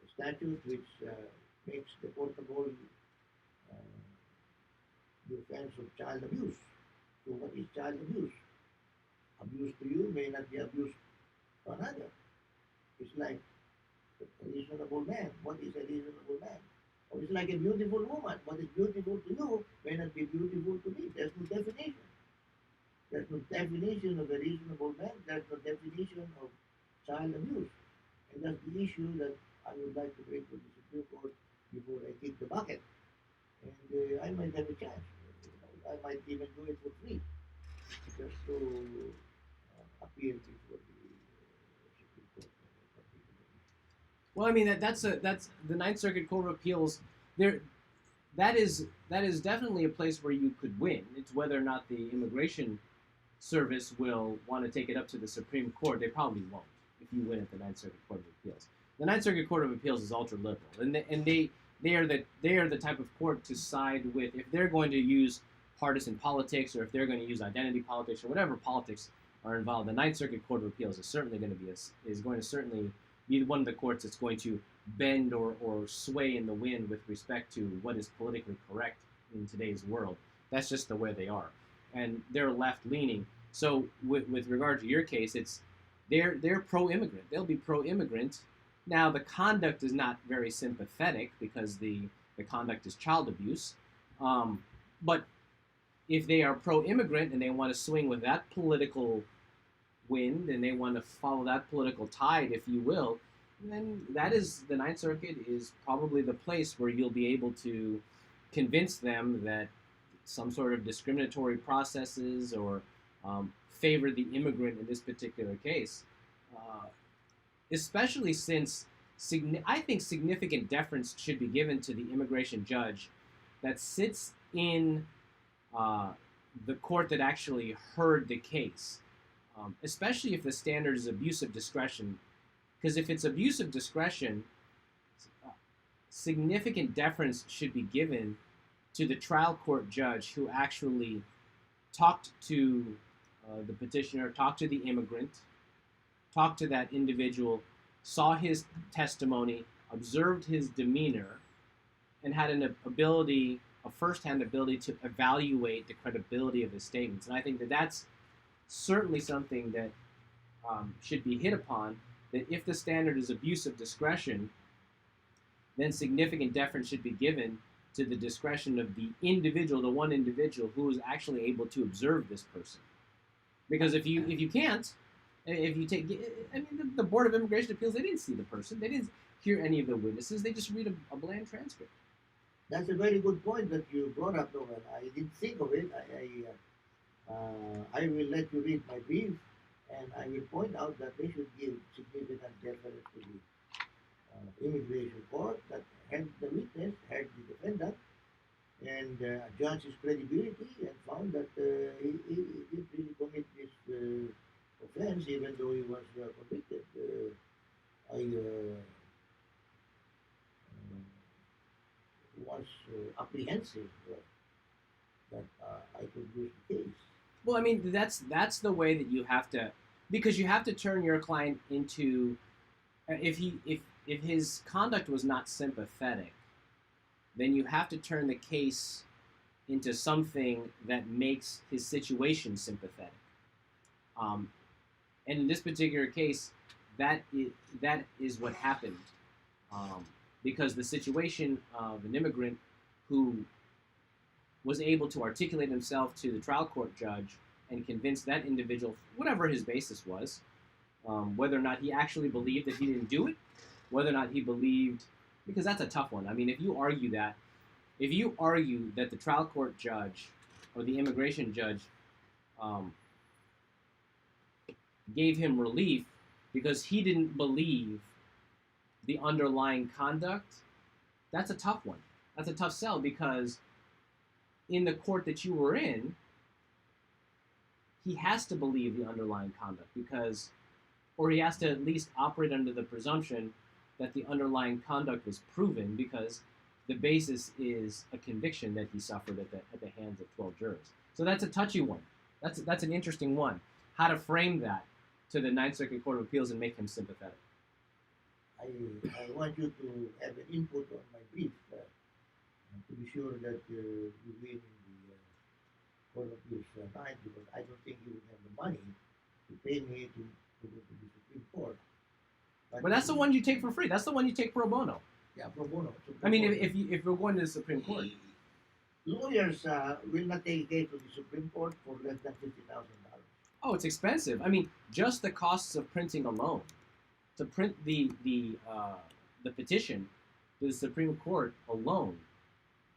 a statute which makes deportable the offense of child abuse. So what is child abuse? Abuse to you may not be abuse to another. It's like a reasonable man. What is a reasonable man? Or it's like a beautiful woman. What is beautiful to you may not be beautiful to me. There's no definition. There's no definition of a reasonable man. There's no definition of child abuse. And that's the issue that I would like to bring to the Supreme Court before I kick the bucket. And I might have a chance. I might even do it for free, just to appear before the Supreme Court. Well, I mean that's the Ninth Circuit Court of Appeals. That is definitely a place where you could win. It's whether or not the Immigration Service will want to take it up to the Supreme Court. They probably won't if you win at the Ninth Circuit Court of Appeals. The Ninth Circuit Court of Appeals is ultra liberal, and they are the type of court to side with if they're going to use partisan politics or if they're going to use identity politics or whatever politics are involved. The Ninth Circuit Court of Appeals is certainly going to certainly be one of the courts that's going to bend or sway in the wind with respect to what is politically correct in today's world. That's just the way they are, and they're left leaning. So with regard to your case, they're pro-immigrant. They'll be pro-immigrant. Now the conduct is not very sympathetic because the conduct is child abuse, but if they are pro-immigrant and they want to swing with that political wind and they want to follow that political tide, if you will, then the Ninth Circuit is probably the place where you'll be able to convince them that some sort of discriminatory processes or favor the immigrant in this particular case, especially since I think significant deference should be given to the immigration judge that sits in the court that actually heard the case, especially if the standard is abuse of discretion. Because if it's abuse of discretion, significant deference should be given to the trial court judge who actually talked to the petitioner, talked to the immigrant, talked to that individual, saw his testimony, observed his demeanor, and had a first-hand ability to evaluate the credibility of his statements. And I think that that's certainly something that should be hit upon, that if the standard is abuse of discretion, then significant deference should be given to the discretion of the individual, the one individual who is actually able to observe this person. Because if you can't, if you take, I mean, the Board of Immigration Appeals, they didn't see the person, they didn't hear any of the witnesses, they just read a bland transcript. That's a very good point that you brought up, Noel. I didn't think of it. I will let you read my brief, and I will point out that they should give significant deference to the immigration court that heard the witness, heard the defendant, and judged his credibility and found that he did really commit this offense, even though he was convicted. I was apprehensive that I could lose the case. Well, I mean, that's the way that you have to, because you have to turn your client into, if his conduct was not sympathetic, then you have to turn the case into something that makes his situation sympathetic. And in this particular case, that is what happened. Because the situation of an immigrant who was able to articulate himself to the trial court judge and convince that individual, whatever his basis was, whether or not he actually believed that he didn't do it, whether or not he believed, because that's a tough one. I mean, if you argue that the trial court judge or the immigration judge gave him relief because he didn't believe the underlying conduct, that's a tough one. That's a tough sell because in the court that you were in, he has to believe the underlying conduct because, or he has to at least operate under the presumption that the underlying conduct was proven because the basis is a conviction that he suffered at the hands of 12 jurors. So that's a touchy one. That's an interesting one. How to frame that to the Ninth Circuit Court of Appeals and make him sympathetic. I want you to have an input on my brief to be sure that you win in the Court of Appeals tonight because I don't think you would have the money to pay me to go to the Supreme Court. But that's the one you take for free. That's the one you take pro bono. Yeah, pro bono. So I mean, if we're going to the Supreme Court. Lawyers will not take a case to the Supreme Court for less than $50,000. Oh, it's expensive. I mean, just the costs of printing alone, to print the petition to the Supreme Court alone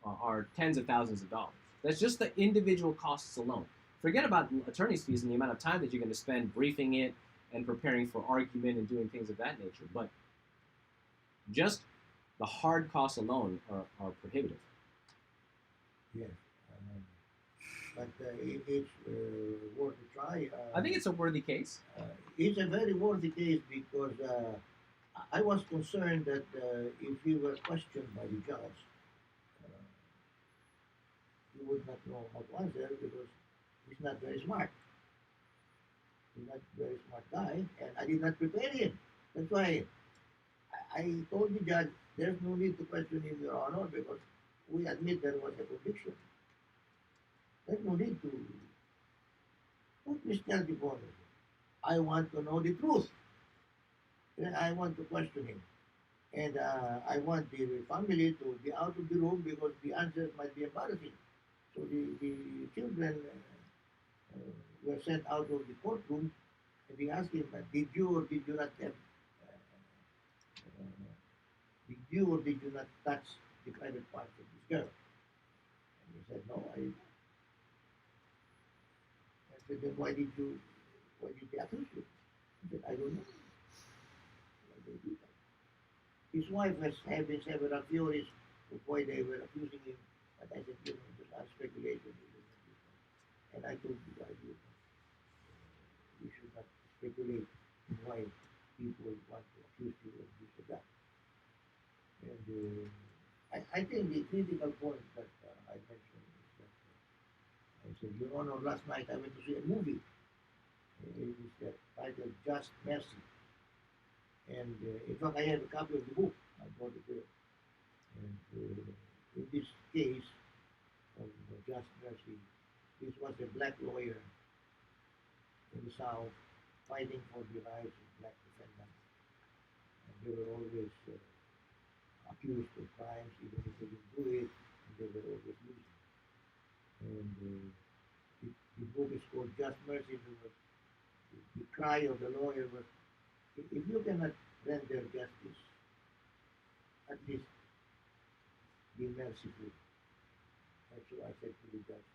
are tens of thousands of dollars. That's just the individual costs alone. Forget about attorney's fees and the amount of time that you're going to spend briefing it and preparing for argument and doing things of that nature. But just the hard costs alone are prohibitive. Yes. But it's worth a try. I think it's a worthy case. It's a very worthy case because I was concerned that if he were questioned by the judge, he would not know how to answer because he's not very smart. He's not a very smart guy, and I did not prepare him. That's why I told the judge, there's no need to question him, Your Honor, because we admit there was a conviction. There's no need to. Let me tell the boy, I want to know the truth. And I want to question him. And I want the family to be out of the room because the answers might be embarrassing. So the children were sent out of the courtroom and they asked him, did you or did you not have, did you or did you not touch the private parts of this girl? And he said, no, I said, then why did they accuse you? He said, I don't know. Why they did that. His wife was having several theories of why they were accusing him, but I said, you know, just speculation. And I told the guy, you should not speculate in why people want to accuse you of this or that. And I think the critical point that I mentioned is that I said, Your Honor, last night I went to see a movie. It is titled Just Mercy. And in fact, I have a copy of the book. I bought it there. And in this case of Just Mercy, this was a black lawyer in the South fighting for the rights of black defendants. And they were always accused of crimes, even if they didn't do it, and they were always losing. And the book is called Just Mercy. The cry of the lawyer was, if you cannot render justice, at least be merciful. And so I said to the judge,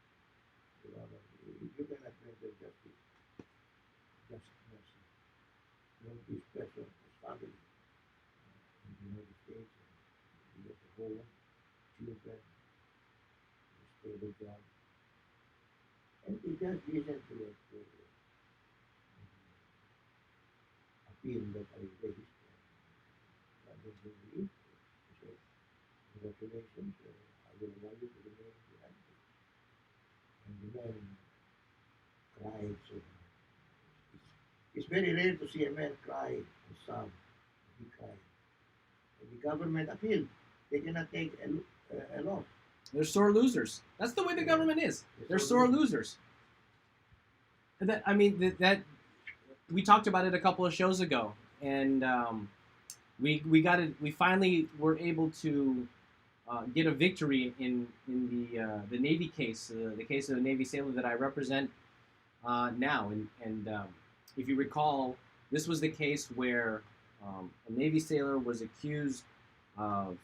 Your Honor, if you cannot render justice, just mercy. Don't this person his family in the United States, and he has a home, children, a stable job. And the judge listened to it, appeal that I raised. And then he relieved. He said, congratulations, I will allow you to remain in the United States. And the man cried. So it's very rare to see a man cry and sob. He cried. And the government appealed. They cannot take a loss. They're sore losers. That's the way the government is. They're sore losers. And that, I mean, that we talked about it a couple of shows ago, and we got it. We finally were able to get a victory in the Navy case, the case of the Navy sailor that I represent now. And if you recall, this was the case where a Navy sailor was accused of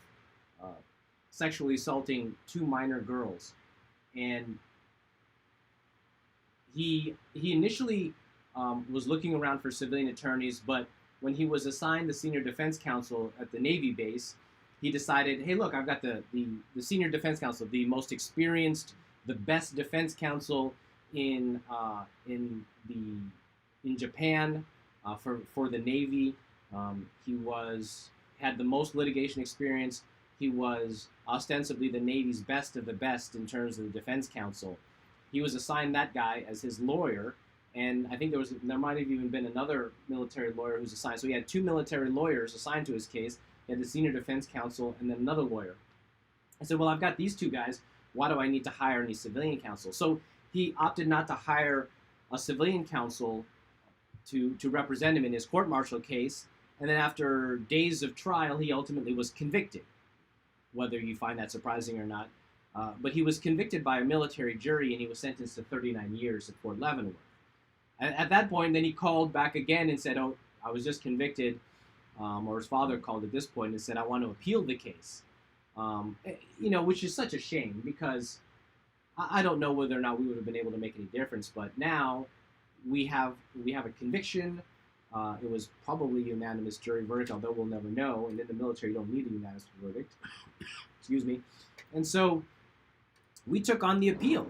sexually assaulting two minor girls, and he initially was looking around for civilian attorneys, but when he was assigned the senior defense counsel at the Navy base, he decided, hey, look, I've got the senior defense counsel, the most experienced, the best defense counsel in Japan for the Navy. He had the most litigation experience. He was ostensibly the Navy's best of the best in terms of the defense counsel. He was assigned that guy as his lawyer, and I think there might have even been another military lawyer who's assigned. So he had 2 military lawyers assigned to his case. He had the senior defense counsel and then another lawyer. I said, well, I've got these 2 guys. Why do I need to hire any civilian counsel? So he opted not to hire a civilian counsel to represent him in his court-martial case. And then after days of trial, he ultimately was convicted, whether you find that surprising or not. But he was convicted by a military jury, and he was sentenced to 39 years at Fort Leavenworth. At that point, then he called back again and said, oh, I was just convicted, or his father called at this point and said, I want to appeal the case. Which is such a shame, because I don't know whether or not we would have been able to make any difference, but now we have a conviction. It was probably a unanimous jury verdict, although we'll never know, and in the military you don't need a unanimous verdict. Excuse me. And so we took on the appeal.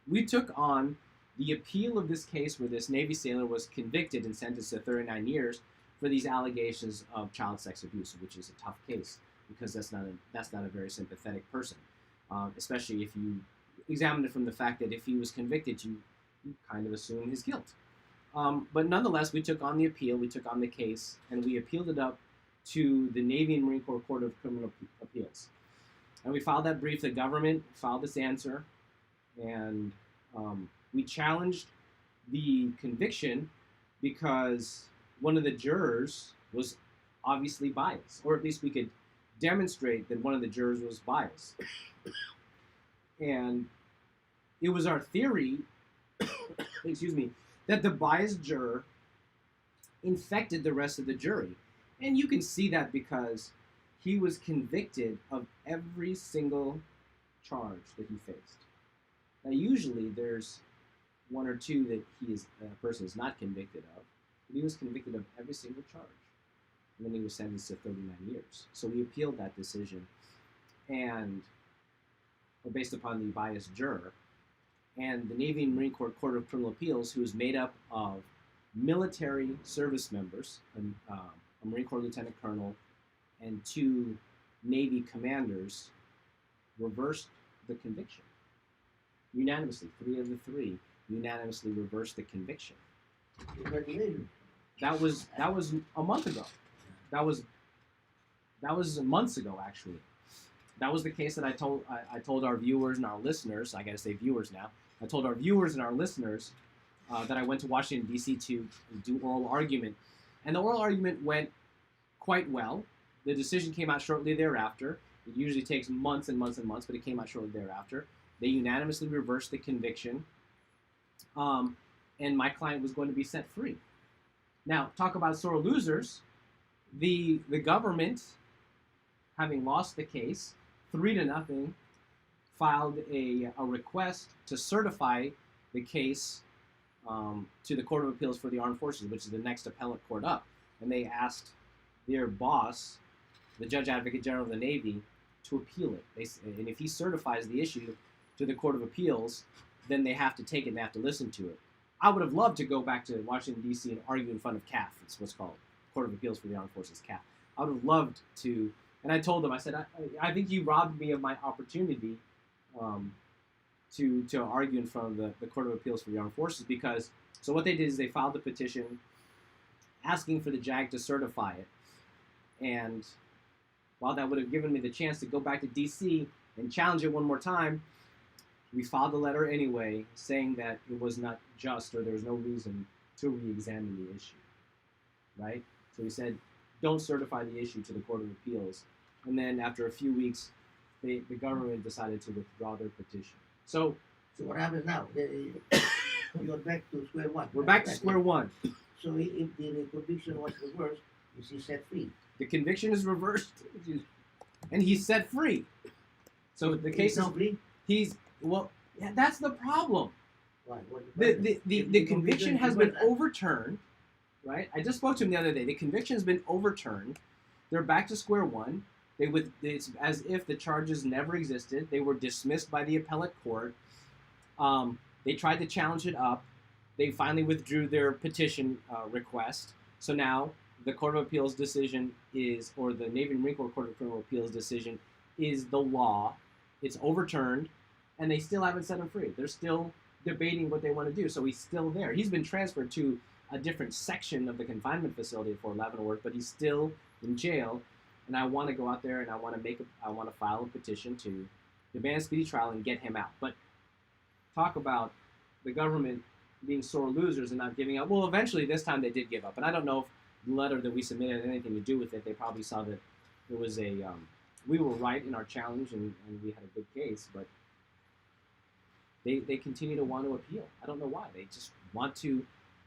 We took on the appeal of this case where this Navy sailor was convicted and sentenced to 39 years for these allegations of child sex abuse, which is a tough case because that's not a very sympathetic person, especially if you examine it from the fact that if he was convicted, you kind of assume his guilt. But nonetheless, we took on the appeal, we took on the case, and we appealed it up to the Navy and Marine Corps Court of Criminal Appeals. And we filed that brief. The government filed this answer, and we challenged the conviction because one of the jurors was obviously biased, or at least we could demonstrate that one of the jurors was biased. And it was our theory, excuse me, that the biased juror infected the rest of the jury. And you can see that because he was convicted of every single charge that he faced. Now, usually there's 1 or 2 that a person is not convicted of, but he was convicted of every single charge. And then he was sentenced to 39 years. So we appealed that decision, and based upon the biased juror. And the Navy and Marine Corps Court of Criminal Appeals, who is made up of military service members, a Marine Corps lieutenant colonel, and 2 Navy commanders, reversed the conviction. Unanimously, 3 of the 3 unanimously reversed the conviction. Congratulations. That was a month ago. That was months ago, actually. That was the case that I told our viewers and our listeners. I gotta say viewers now. I told our viewers and our listeners that I went to Washington D.C. to do oral argument, and the oral argument went quite well. The decision came out shortly thereafter. It usually takes months and months and months, but it came out shortly thereafter. They unanimously reversed the conviction, and my client was going to be set free. Now, talk about sore losers. The government, having lost the case 3-0, filed a request to certify the case to the Court of Appeals for the Armed Forces, which is the next appellate court up. And they asked their boss, the Judge Advocate General of the Navy, to appeal it. And if he certifies the issue to the Court of Appeals, then they have to take it and they have to listen to it. I would have loved to go back to Washington, D.C. and argue in front of CAF. It's what's called Court of Appeals for the Armed Forces, CAF. I would have loved to. And I told them, I said, I think you robbed me of my opportunity to argue in front of the Court of Appeals for the Armed Forces, because, so what they did is they filed a petition asking for the JAG to certify it. And while that would have given me the chance to go back to D.C. and challenge it one more time, we filed a letter anyway saying that it was not just, or there was no reason to re-examine the issue, right? So we said, don't certify the issue to the Court of Appeals. And then after a few weeks, the government decided to withdraw their petition. So what happens now? You're back to square one. we're back to square one. So if the conviction was reversed, is he set free? The conviction is reversed, and he's set free. So the case is free? well, yeah, that's the problem. Why? What The conviction has been given, overturned, right? I just spoke to him the other day. The conviction has been overturned. They're back to square one. It's as if the charges never existed. They were dismissed by the appellate court. They tried to challenge it up. They finally withdrew their petition request. So now the Court of Appeals decision is, or the Navy and Marine Corps Court of Criminal Appeals decision is the law. It's overturned, and they still haven't set him free. They're still debating what they want to do. So he's still there. He's been transferred to a different section of the confinement facility at Fort Leavenworth, but he's still in jail. And I want to go out there and I want to file a petition to demand a speedy trial and get him out. But talk about the government being sore losers and not giving up. Well, eventually this time they did give up. And I don't know if the letter that we submitted had anything to do with it. They probably saw that there was we were right in our challenge and we had a good case, but they continue to want to appeal. I don't know why. They just want to,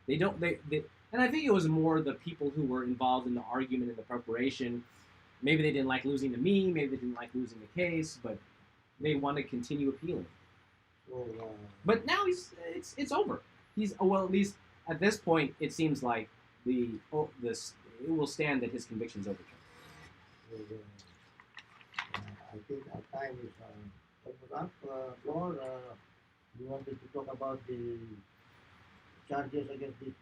and I think it was more the people who were involved in the argument and the preparation. Maybe they didn't like losing to me, maybe they didn't like losing the case, but they want to continue appealing. But now it's over. Well, at least at this point, it seems like it will stand that his conviction's overturned. I think our time is almost up. Flor, you wanted to talk about the charges against this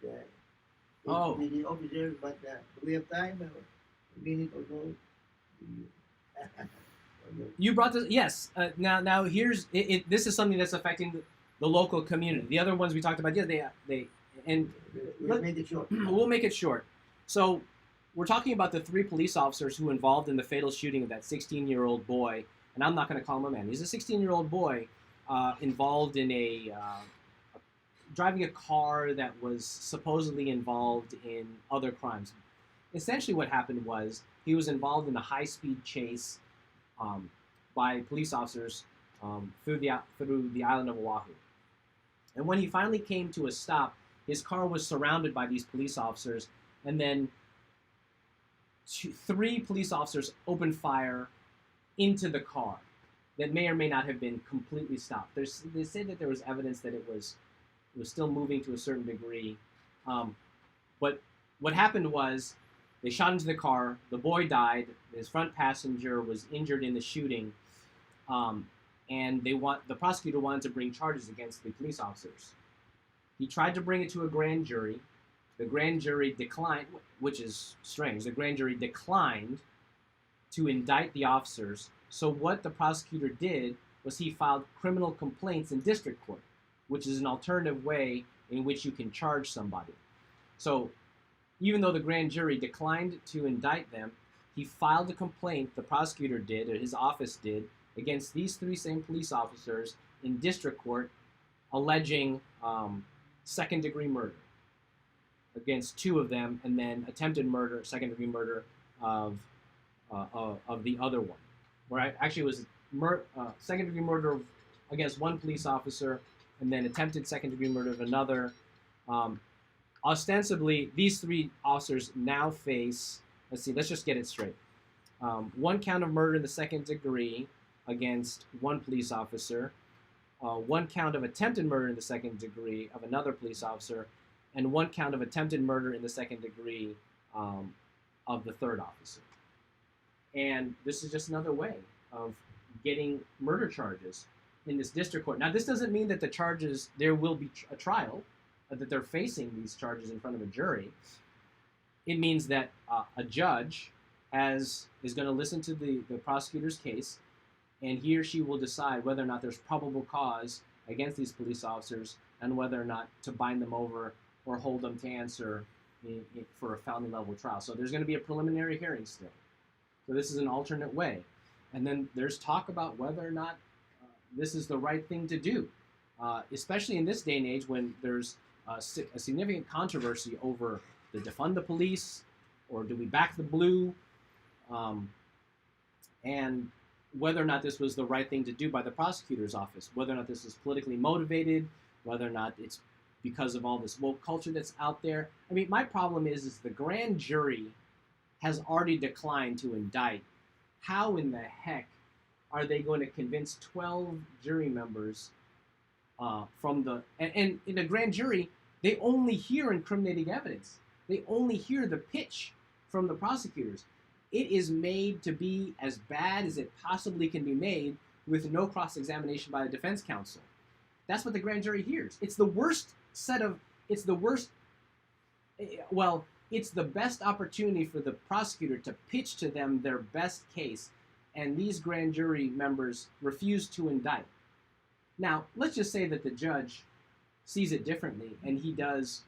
the officers, but do we have time? A minute or so? You brought this, yes. Now here's this is something that's affecting the local community. The other ones we talked about, yeah, we'll make it short. We'll make it short. So we're talking about the 3 police officers who were involved in the fatal shooting of that 16-year-old boy, and I'm not going to call him a man. He's a 16-year-old boy involved in driving a car that was supposedly involved in other crimes. Essentially what happened was he was involved in a high-speed chase by police officers through the island of Oahu. And when he finally came to a stop, his car was surrounded by these police officers, and then 3 police officers opened fire into the car that may or may not have been completely stopped. They say that there was evidence that it was still moving to a certain degree. But what happened was they shot into the car, the boy died, his front passenger was injured in the shooting, and the prosecutor wanted to bring charges against the police officers. He tried to bring it to a grand jury. The grand jury declined, which is strange. The grand jury declined to indict the officers. So what the prosecutor did was he filed criminal complaints in district court, which is an alternative way in which you can charge somebody. So even though the grand jury declined to indict them, he filed a complaint, the prosecutor did, or his office did, against these 3 same police officers in district court, alleging second-degree murder against 2 of them, and then attempted murder, second-degree murder of the other one. Where actually it was second-degree murder against 1 police officer, and then attempted second-degree murder of another. Ostensibly, these 3 officers now face, let's just get it straight. 1 count of murder in the second degree against 1 police officer, 1 count of attempted murder in the second degree of another police officer, and 1 count of attempted murder in the second degree of the 3rd officer. And this is just another way of getting murder charges in this district court. Now, this doesn't mean that there will be a trial, that they're facing these charges in front of a jury. It means that a judge is going to listen to the prosecutor's case, and he or she will decide whether or not there's probable cause against these police officers and whether or not to bind them over or hold them to answer for a felony-level trial. So there's going to be a preliminary hearing still. So this is an alternate way. And then there's talk about whether or not this is the right thing to do, especially in this day and age when there's a significant controversy over the defund the police or do we back the blue, and whether or not this was the right thing to do by the prosecutor's office, whether or not this is politically motivated, whether or not it's because of all this woke culture that's out there. I mean, my problem is the grand jury has already declined to indict. How in the heck are they going to convince 12 jury members from the and in a grand jury, they only hear incriminating evidence. They only hear the pitch from the prosecutors. It is made to be as bad as it possibly can be made with no cross-examination by the defense counsel. That's what the grand jury hears. It's the worst set of, it's the worst, well, it's the best opportunity for the prosecutor to pitch to them their best case, and these grand jury members refuse to indict. Now, let's just say that the judge sees it differently and he does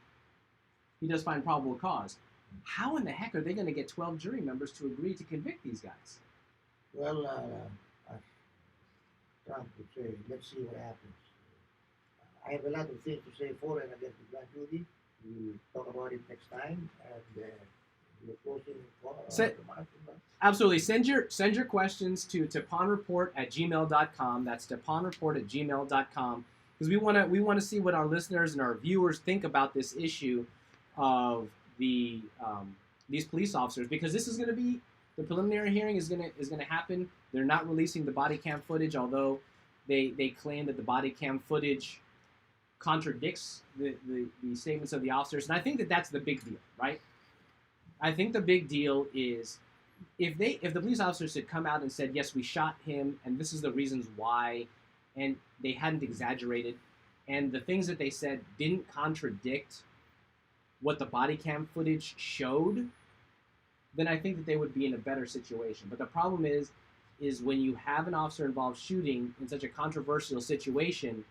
find probable cause. How in the heck are they going to get 12 jury members to agree to convict these guys? Well, as Trump would say, let's see what happens. I have a lot of things to say for and against the grand jury. We'll talk about it next time. And you're closing remarks on that? Absolutely. Send your questions to tiponreport@gmail.com. That's tiponreport@gmail.com, because we want to see what our listeners and our viewers think about this issue of the these police officers, because this is going to be, the preliminary hearing is going to happen. They're not releasing the body cam footage, although they claim that the body cam footage contradicts the statements of the officers, and I think that that's the big deal, right? I think the big deal is if the police officers had come out and said, yes, we shot him, and this is the reasons why, and they hadn't exaggerated, and the things that they said didn't contradict what the body cam footage showed, then I think that they would be in a better situation. But the problem is when you have an officer-involved shooting in such a controversial situation,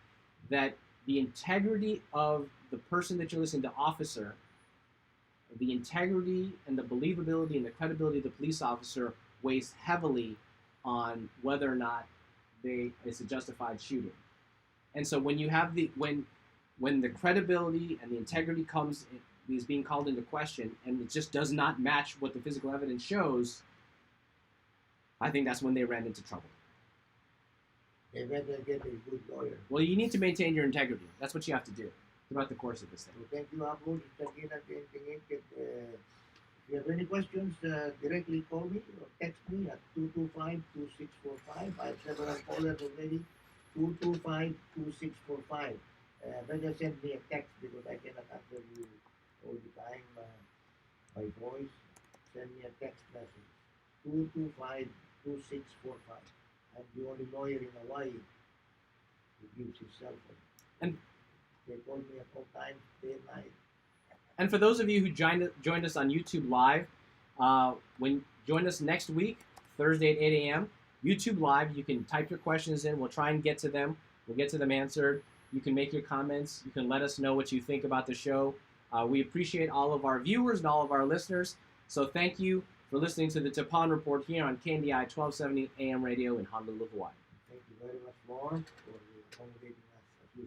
that the integrity of the person that you're listening to, officer, the integrity and the believability and the credibility of the police officer weighs heavily on whether or not it's a justified shooting. And so when you have when the credibility and the integrity is being called into question, and it just does not match what the physical evidence shows, I think that's when they ran into trouble. They better get a good lawyer. Well, you need to maintain your integrity. That's what you have to do throughout the course of this thing. So thank you, Abu. If you have any questions, directly call me or text me at 225-2645. I have several callers already. 225-2645. Better send me a text because I cannot answer you all the time by voice. Send me a text message. 225-2645. I'm the only lawyer in Hawaii who gives his cell phone. And they call me at all times, day and night. And for those of you who joined us on YouTube Live, join us next week, Thursday at 8 a.m. YouTube Live. You can type your questions in. We'll try and get to them. We'll get to them answered. You can make your comments. You can let us know what you think about the show. We appreciate all of our viewers and all of our listeners. So thank you for listening to the Tipon Report here on KNDI 1270 AM radio in Honolulu, Hawaii. Thank you very much, Lauren.